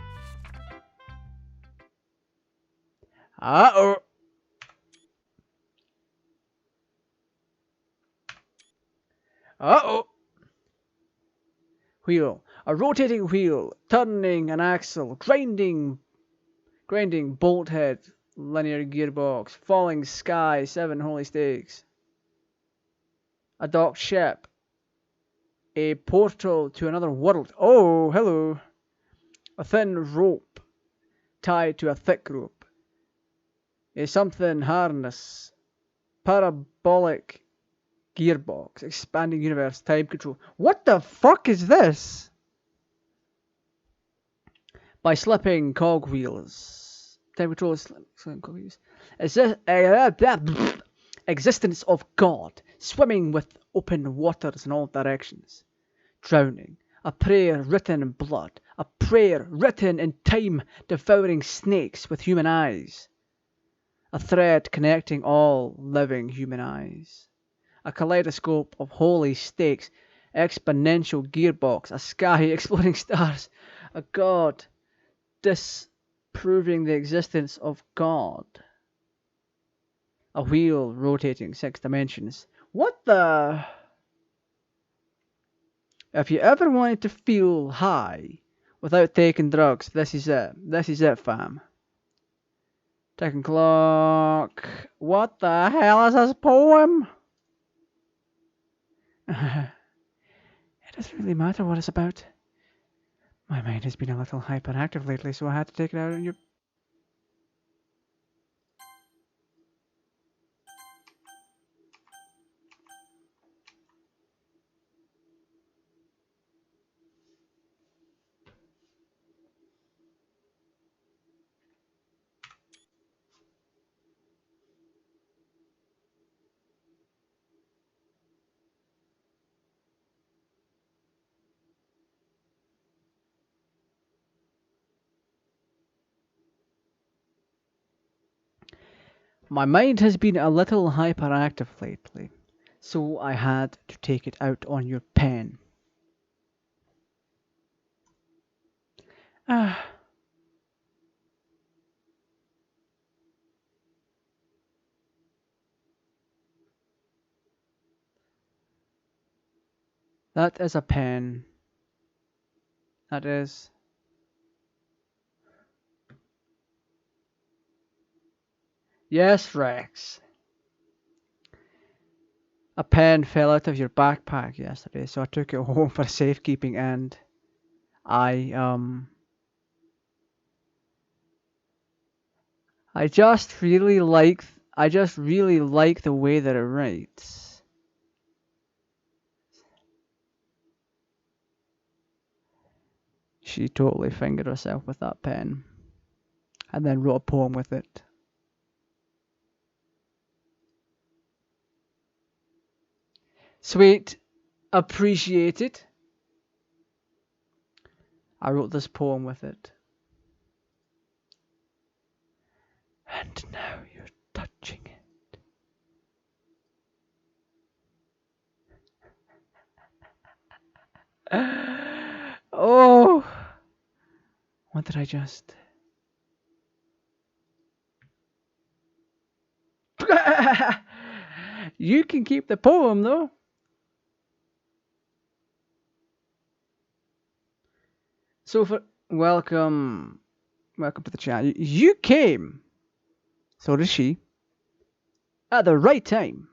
Uh-oh. Uh-oh. Wheel. A rotating wheel, turning an axle, grinding bolt head, linear gearbox, falling sky, 7 holy stakes. A docked ship. A portal to another world. Oh, hello. A thin rope tied to a thick rope. A something harness. Parabolic gearbox. Expanding universe. Time control. What the fuck is this? By slipping cogwheels. Time control is slipping cogwheels. Existence of God. Swimming with open waters in all directions. Drowning. A prayer written in blood. A prayer written in time, devouring snakes with human eyes. A thread connecting all living human eyes. A kaleidoscope of holy stakes. Exponential gearbox. A sky exploding stars. A god disproving the existence of God. A wheel rotating 6 dimensions. What the... If you ever wanted to feel high without taking drugs, this is it. This is it, fam. Ticking clock. What the hell is this poem? It doesn't really matter what it's about. My mind has been a little hyperactive lately, so I had to take it out on your... My mind has been a little hyperactive lately, so I had to take it out on your pen. Ah. That is a pen. That is. Yes, Rex. A pen fell out of your backpack yesterday, so I took it home for safekeeping, and I just really like the way that it writes. She totally fingered herself with that pen, and then wrote a poem with it. Sweet, appreciate it. I wrote this poem with it. And now you're touching it. Oh, what did I just... You can keep the poem though. So for welcome to the chat. You came, so did she, at the right time.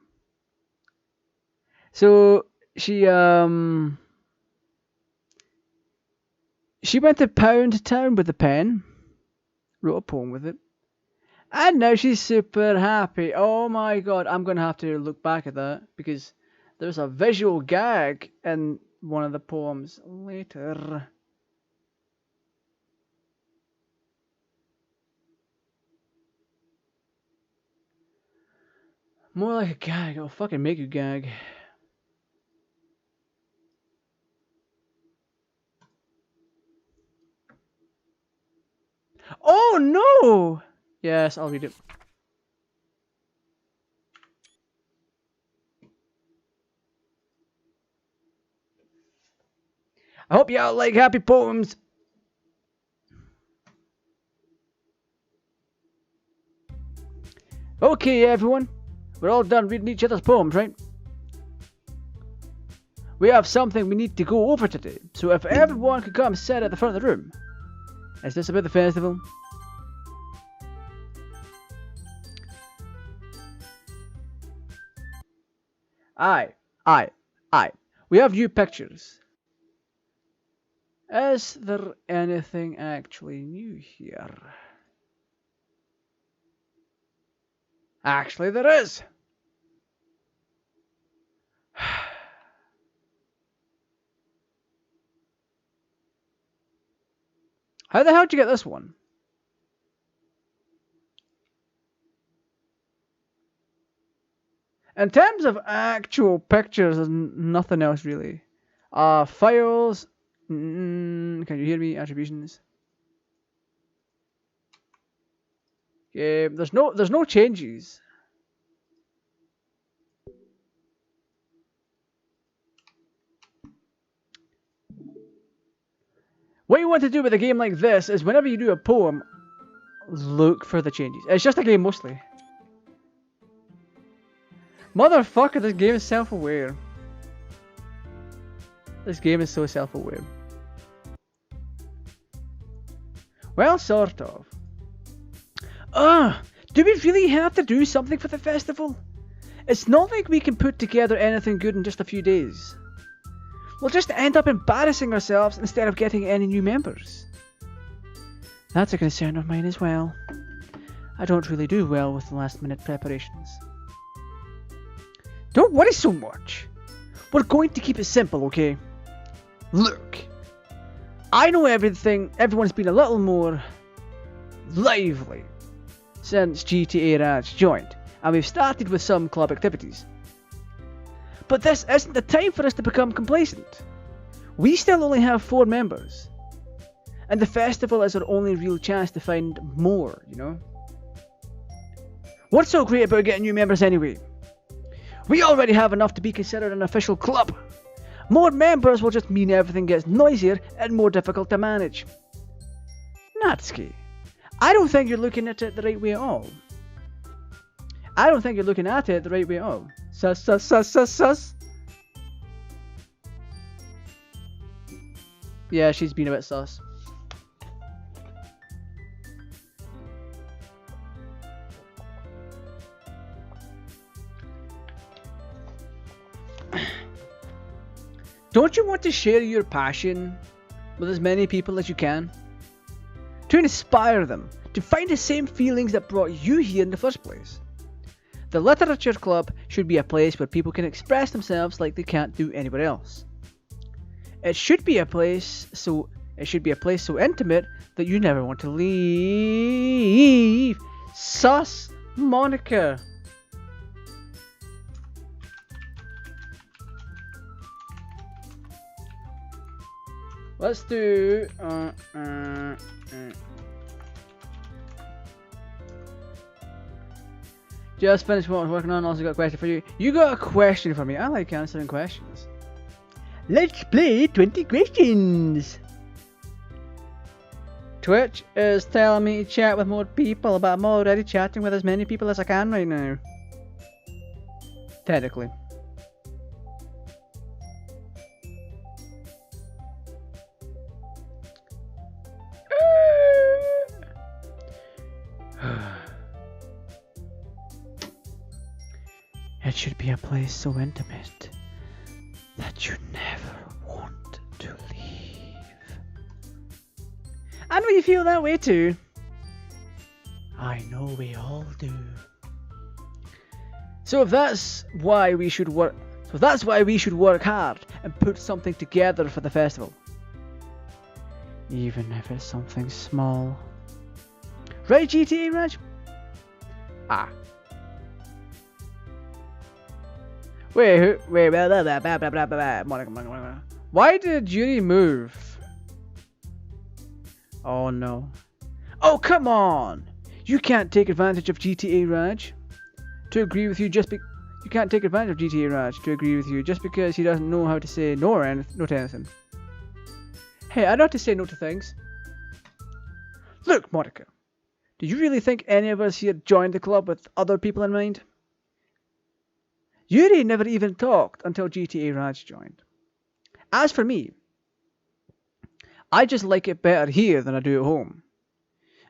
So she went to Pound Town with the pen, wrote a poem with it, and now she's super happy. Oh my god, I'm gonna have to look back at that because there's a visual gag in one of the poems later. More like a gag. I'll fucking make you gag. Oh no! Yes, I'll read it. I hope y'all like happy poems. Okay, everyone. We're all done reading each other's poems, right? We have something we need to go over today. So if everyone could come sit at the front of the room. Is this about the festival? Aye. We have new pictures. Is there anything actually new here? Actually, there is. How the hell did you get this one? In terms of actual pictures, there's nothing else really. Files. Can you hear me? Attributions. Yeah, there's no changes. What you want to do with a game like this is whenever you do a poem, look for the changes. It's just a game mostly. Motherfucker, this game is self-aware. This game is so self-aware. Well, sort of. Do we really have to do something for the festival? It's not like we can put together anything good in just a few days. We'll just end up embarrassing ourselves instead of getting any new members. That's a concern of mine as well. I don't really do well with the last minute preparations. Don't worry so much. We're going to keep it simple, okay? Look, I know everyone's been a little more lively since GTAraj joined, and we've started with some club activities. But this isn't the time for us to become complacent. We still only have 4 members, and the festival is our only real chance to find more, you know? What's so great about getting new members anyway? We already have enough to be considered an official club. More members will just mean everything gets noisier and more difficult to manage. Natsuki, I don't think you're looking at it the right way at all. Sus. Yeah, she's been a bit sus. Don't you want to share your passion with as many people as you can? To inspire them to find the same feelings that brought you here in the first place. The Literature Club should be a place where people can express themselves like they can't do anywhere else. It should be a place so intimate that you never want to leave. Sus Monica. Let's do Just finished what I was working on, also got a question for you. You got a question for me. I like answering questions. Let's play 20 questions. Twitch is telling me to chat with more people, but I'm already chatting with as many people as I can right now. Technically. It should be a place so intimate that you never want to leave. I know you feel that way too. I know we all do. So that's why we should work hard and put something together for the festival. Even if it's something small. Right, GTAraj? Ah. Wait, Monica. Why did Yuri move? Oh no. Oh, come on! You can't take advantage of GTAraj to agree with you just because he doesn't know how to say no to anything. Hey, I know how to say no to things. Look, Monica. Do you really think any of us here joined the club with other people in mind? Yuri never even talked until GTAraj joined. As for me, I just like it better here than I do at home.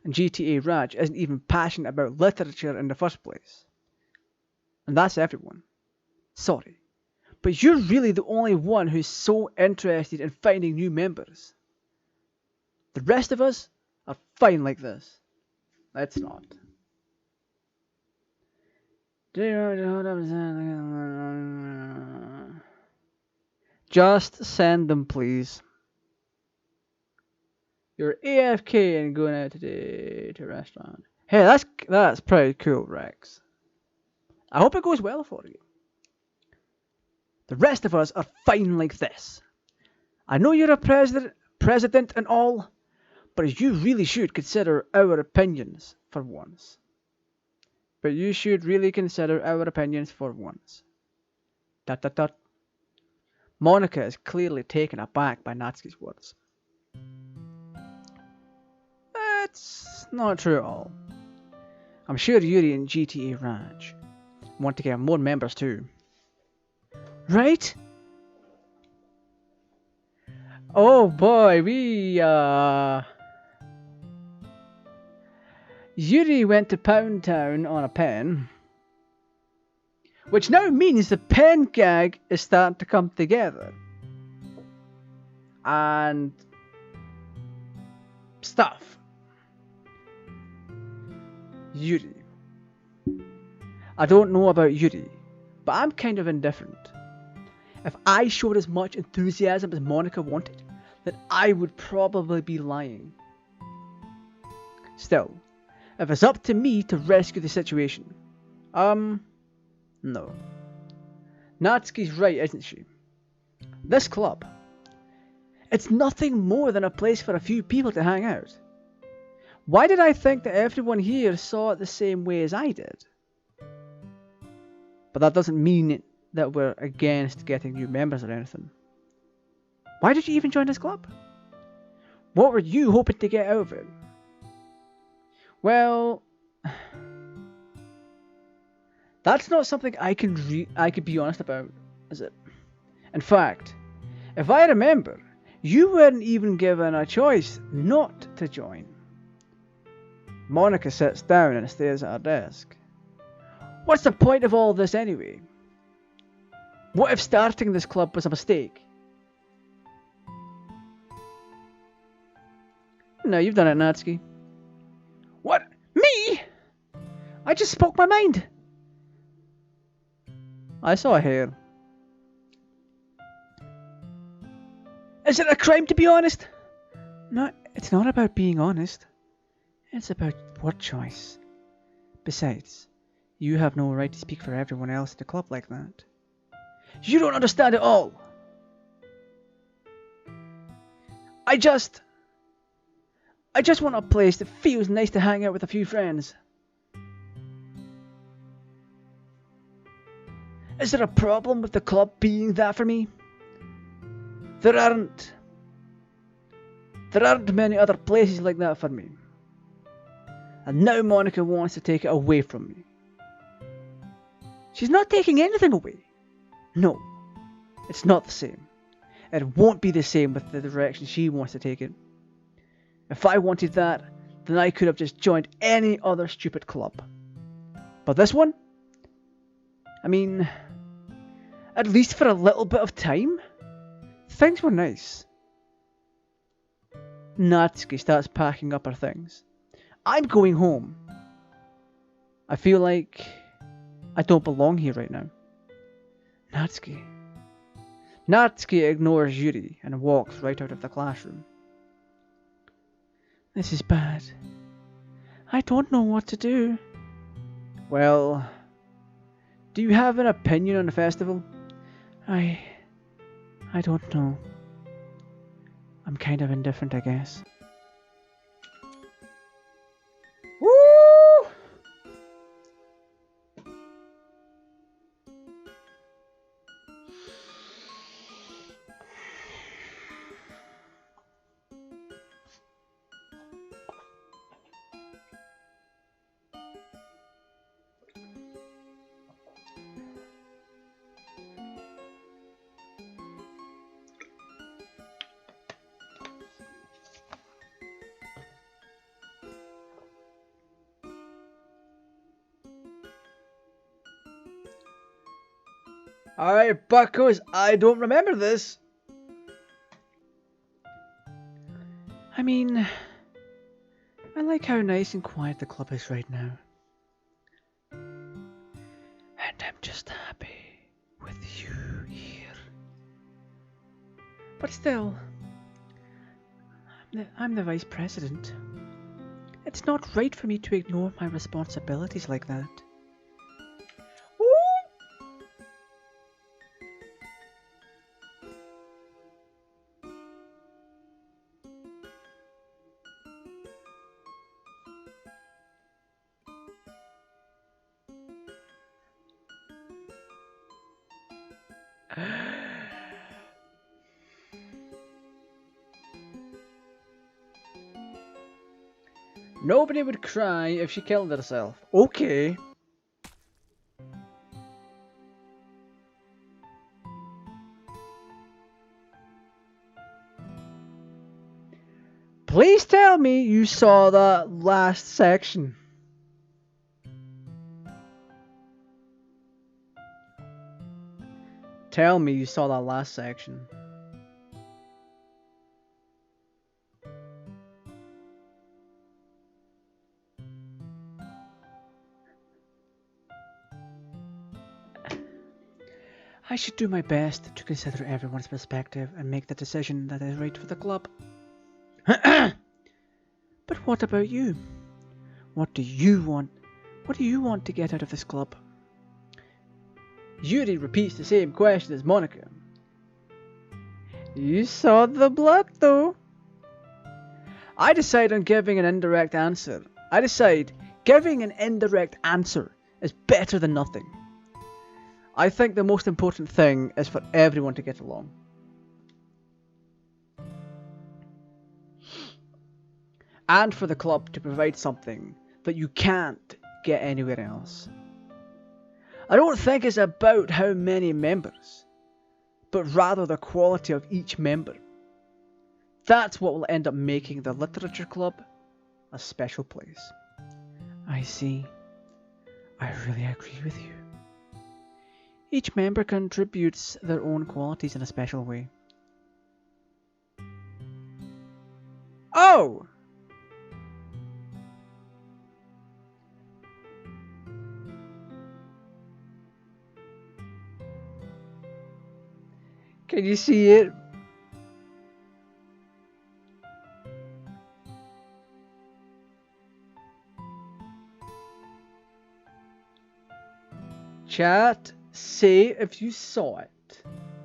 And GTAraj isn't even passionate about literature in the first place. And that's everyone. Sorry. But you're really the only one who's so interested in finding new members. The rest of us are fine like this. Let's not. Just send them, please. You're AFK and going out today to a restaurant. Hey, that's pretty cool, Rex. I hope it goes well for you. The rest of us are fine like this. I know you're a president and all, but you really should consider our opinions for once. Dot dot dot. Monica is clearly taken aback by Natsuki's words. That's not true at all. I'm sure Yuri and GTARaj want to get more members too. Right? Oh boy, Yuri went to Pound Town on a pen, which now means the pen gag is starting to come together. And stuff. Yuri. I don't know about Yuri, but I'm kind of indifferent. If I showed as much enthusiasm as Monica wanted, then I would probably be lying. Still, if it's up to me to rescue the situation, no. Natsuki's right, isn't she? This club, it's nothing more than a place for a few people to hang out. Why did I think that everyone here saw it the same way as I did? But that doesn't mean that we're against getting new members or anything. Why did you even join this club? What were you hoping to get out of it? Well, that's not something I could be honest about, is it? In fact, if I remember, you weren't even given a choice not to join. Monica sits down and stares at her desk. What's the point of all this anyway? What if starting this club was a mistake? No, you've done it, Natsuki. What? Me? I just spoke my mind. I saw a hair. Is it a crime to be honest? No, it's not about being honest. It's about word choice. Besides, you have no right to speak for everyone else in the club like that. You don't understand at all. I just want a place that feels nice to hang out with a few friends. Is there a problem with the club being that for me? There aren't many other places like that for me. And now Monica wants to take it away from me. She's not taking anything away. No, it's not the same. It won't be the same with the direction she wants to take it. If I wanted that, then I could have just joined any other stupid club. But this one? I mean, at least for a little bit of time, things were nice. Natsuki starts packing up her things. I'm going home. I feel like I don't belong here right now. Natsuki. Natsuki ignores Yuri and walks right out of the classroom. This is bad. I don't know what to do. Well, do you have an opinion on the festival? I don't know. I'm kind of indifferent, I guess. Woo! Alright, buckos, I don't remember this. I mean, I like how nice and quiet the club is right now. And I'm just happy with you here. But still, I'm the vice president. It's not right for me to ignore my responsibilities like that. Nobody would cry if she killed herself. Okay. Please tell me you saw that last section. Tell me you saw that last section. I should do my best to consider everyone's perspective and make the decision that is right for the club. But what about you? What do you want? What do you want to get out of this club? Yuri repeats the same question as Monica. You saw the blood though. I decide on giving an indirect answer. I decide giving an indirect answer is better than nothing. I think the most important thing is for everyone to get along. And for the club to provide something that you can't get anywhere else. I don't think it's about how many members, but rather the quality of each member. That's what will end up making the literature club a special place. I see. I really agree with you. Each member contributes their own qualities in a special way. Oh! Can you see it? Chat, say if you saw it.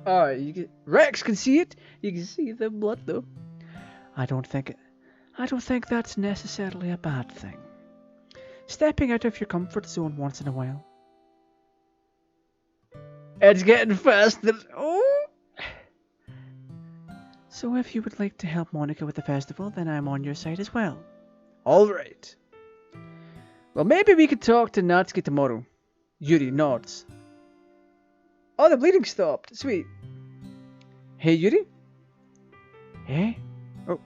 Alright, Rex can see it. You can see the blood though. I don't think that's necessarily a bad thing. Stepping out of your comfort zone once in a while. It's getting faster. Oh! So if you would like to help Monica with the festival, then I'm on your side as well. Alright. Well, maybe we could talk to Natsuki tomorrow. Yuri nods. Oh, the bleeding stopped. Sweet. Hey, Yuri? Hey? Oh.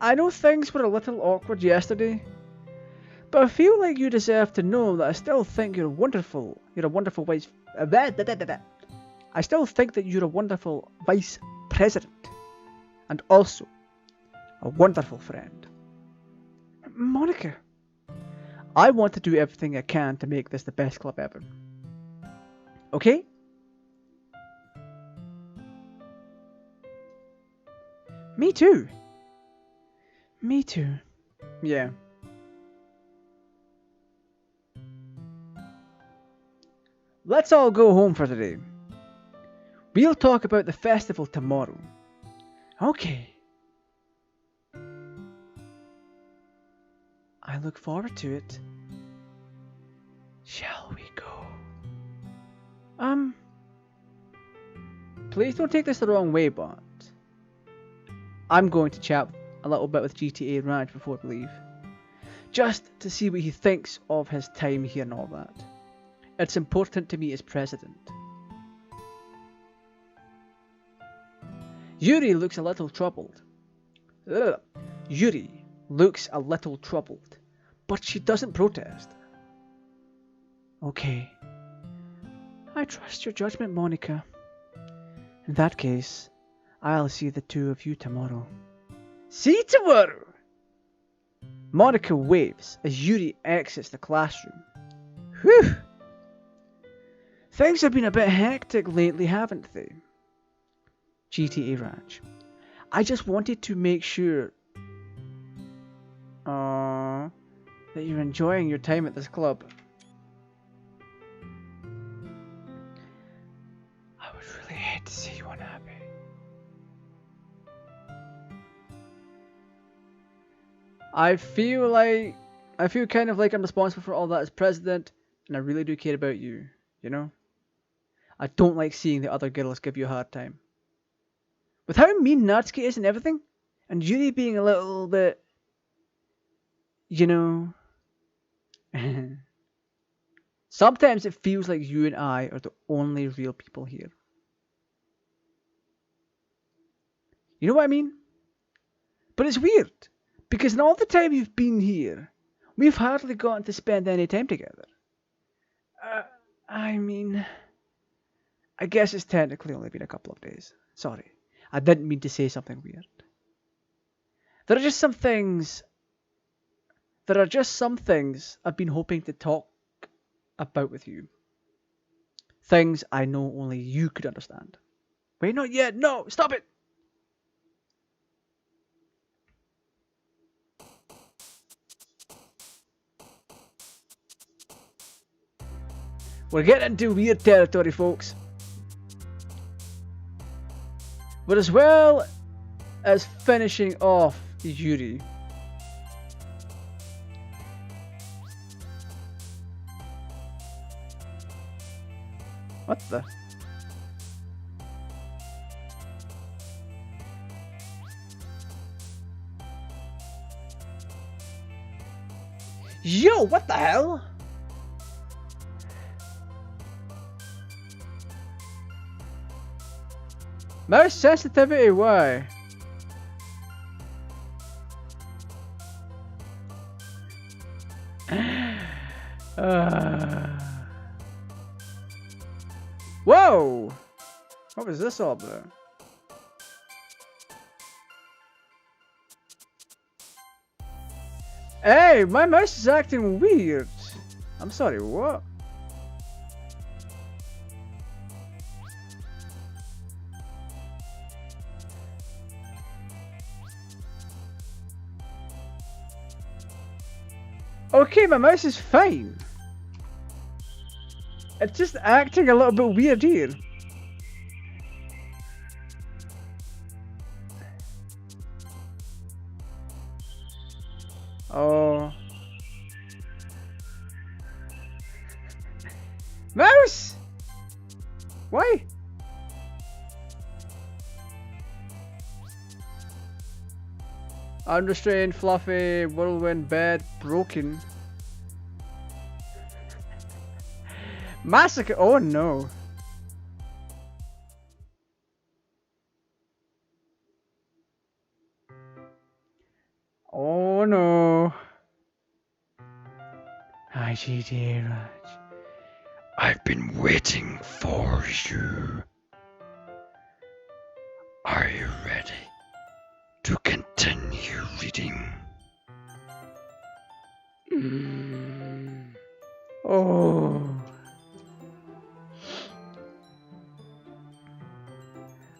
I know things were a little awkward yesterday, but I feel like you deserve to know that I still think you're wonderful. You're a wonderful vice... I still think that you're a wonderful vice president. And also, a wonderful friend. Monica. I want to do everything I can to make this the best club ever. Okay? Me too. Me too. Yeah. Let's all go home for today. We'll talk about the festival tomorrow. Okay. I look forward to it. Shall we go? Please don't take this the wrong way, but I'm going to chat a little bit with GTARaj before we leave. Just to see what he thinks of his time here and all that. It's important to me as president. Yuri looks a little troubled. Yuri looks a little troubled, but she doesn't protest. Okay. I trust your judgment, Monica. In that case, I'll see the two of you tomorrow. See you tomorrow! Monica waves as Yuri exits the classroom. Whew! Things have been a bit hectic lately, haven't they? GTAraj. I just wanted to make sure that you're enjoying your time at this club. I would really hate to see you unhappy. I feel kind of like I'm responsible for all that as president, and I really do care about you, you know? I don't like seeing the other girls give you a hard time. With how mean Natsuki is and everything, and Yuri being a little bit, you know... Sometimes it feels like you and I are the only real people here. You know what I mean? But it's weird, because in all the time you've been here, we've hardly gotten to spend any time together. I mean... I guess it's technically only been a couple of days. Sorry. I didn't mean to say something weird. There are just some things I've been hoping to talk about with you. Things I know only you could understand. Wait, not yet. No, stop it. We're getting into weird territory, folks. But as well as finishing off Yuri, what the? Yo, what the hell? Mouse sensitivity, why? Whoa! What was this all about? Hey, my mouse is acting weird. I'm sorry, what? Okay, my mouse is fine. It's just acting a little bit weird here. Oh. Mouse! Why? Unrestrained, fluffy, whirlwind bed, broken. Massacre! Oh no. Oh no. Hi, GTAraj. I've been waiting for you. Are you ready to continue reading? Oh.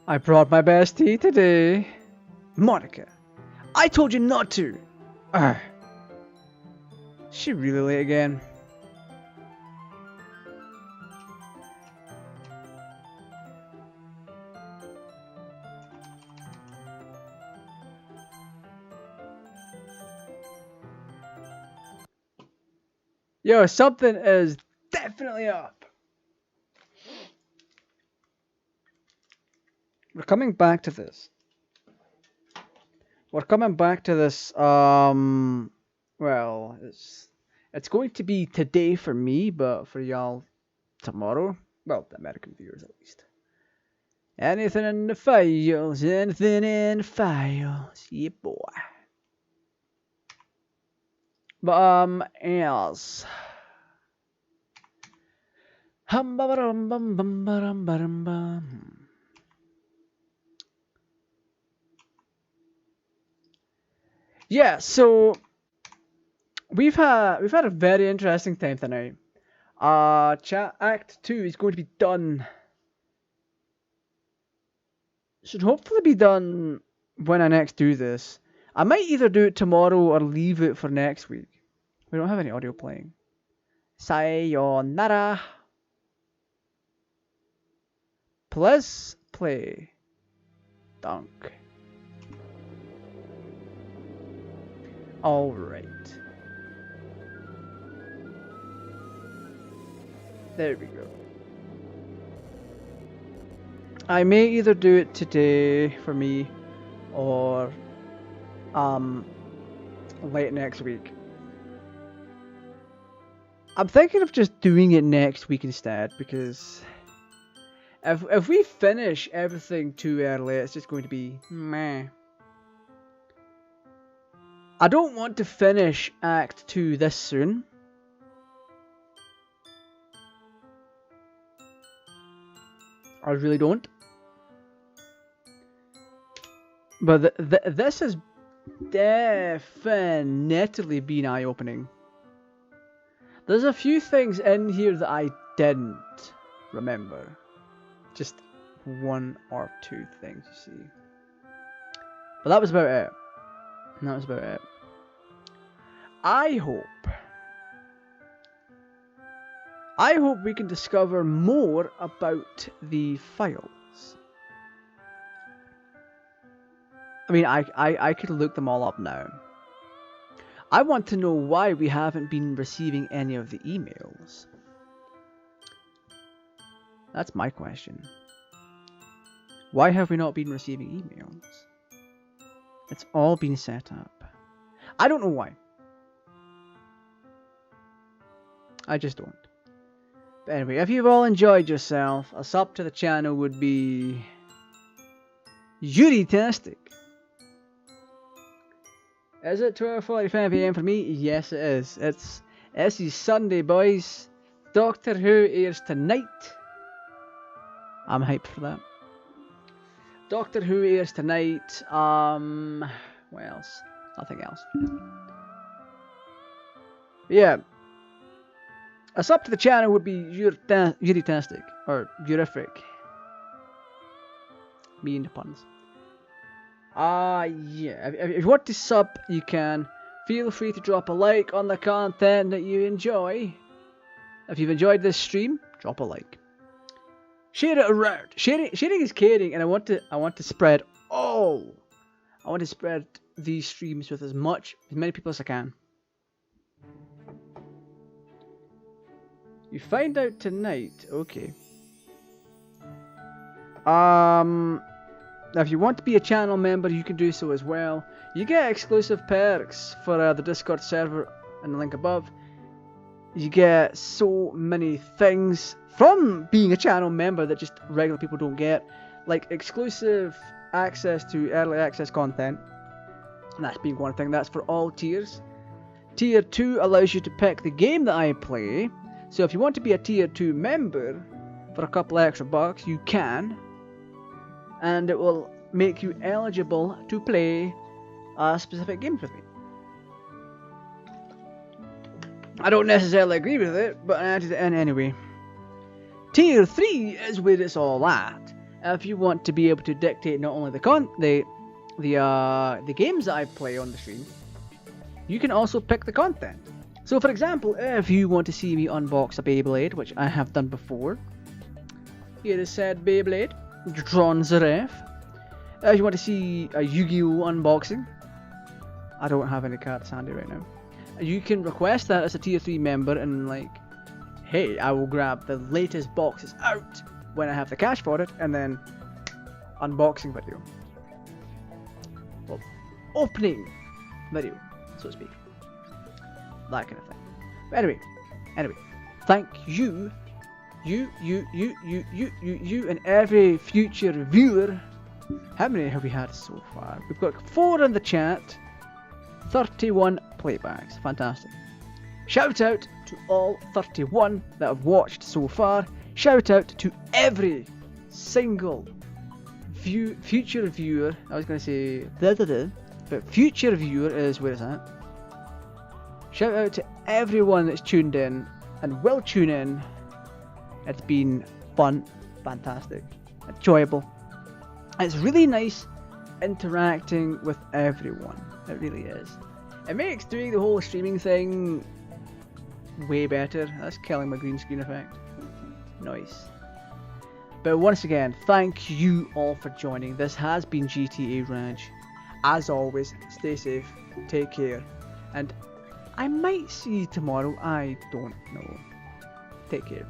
I brought my best tea today. Monica, I told you not to. She really late again. Yo, something is definitely up. We're coming back to this. Well, it's going to be today for me, but for y'all tomorrow. Well, the American viewers at least. Anything in the files, yeah boy. But yes. Hum ba bum bum bum bum bum bum. Yeah, so we've had a very interesting time tonight. Chat Act 2 is going to be done. Should hopefully be done when I next do this. I might either do it tomorrow or leave it for next week. We don't have any audio playing. Sayonara. Please play. Dunk. Alright. There we go. I may either do it today for me or late next week. I'm thinking of just doing it next week instead, because if we finish everything too early, it's just going to be meh. I don't want to finish Act 2 this soon. I really don't. But this has definitely been eye-opening. There's a few things in here that I didn't remember. Just one or two things, you see. But that was about it. That was about it. I hope we can discover more about the files. I mean, I could look them all up now. I want to know why we haven't been receiving any of the emails. That's my question. Why have we not been receiving emails? It's all been set up. I don't know why. I just don't. But anyway, if you've all enjoyed yourself, a sub to the channel would be Yuri-tastic. Is it 12:45 AM for me? Yes, it is. It's Sunday, boys. Doctor Who airs tonight. I'm hyped for that. Doctor Who airs tonight. What else? Nothing else. Yeah. A sub to the channel would be Yuri-tastic or Yurific. Me and the puns. Yeah. If you want to sub, you can. Feel free to drop a like on the content that you enjoy. If you've enjoyed this stream, drop a like. Share it around. Sharing is caring, and I want to spread all. I want to spread these streams with as many people as I can. You find out tonight, okay. If you want to be a channel member, you can do so as well. You get exclusive perks for the Discord server and the link above. You get so many things from being a channel member that just regular people don't get. Like exclusive access to early access content. And that's being one thing. That's for all tiers. Tier 2 allows you to pick the game that I play. So if you want to be a tier 2 member for a couple extra bucks, you can. And it will make you eligible to play specific games with me. I don't necessarily agree with it, but I added it in anyway. Tier 3 is where it's all at. If you want to be able to dictate not only the games that I play on the stream, you can also pick the content. So for example, if you want to see me unbox a Beyblade, which I have done before, here is said Beyblade, Drawn Zaref. If you want to see a Yu-Gi-Oh unboxing, I don't have any cards handy right now. You can request that as a tier 3 member and like, hey, I will grab the latest boxes out when I have the cash for it, and then unboxing video. Well, opening video, so to speak. That kind of thing. But anyway, thank you, and every future viewer. How many have we had so far? We've got 4 in the chat, 31 playbacks. Fantastic. Shout out to all 31 that have watched so far. Shout out to every single future viewer. I was going to say but future viewer is where it's at. Shout out to everyone that's tuned in and will tune in. It's been fun, fantastic, enjoyable. It's really nice interacting with everyone. It really is. It makes doing the whole streaming thing way better. That's killing my green screen effect. Nice. But once again, thank you all for joining. This has been GTA Raj. As always, stay safe, take care, and I might see you tomorrow. I don't know. Take care.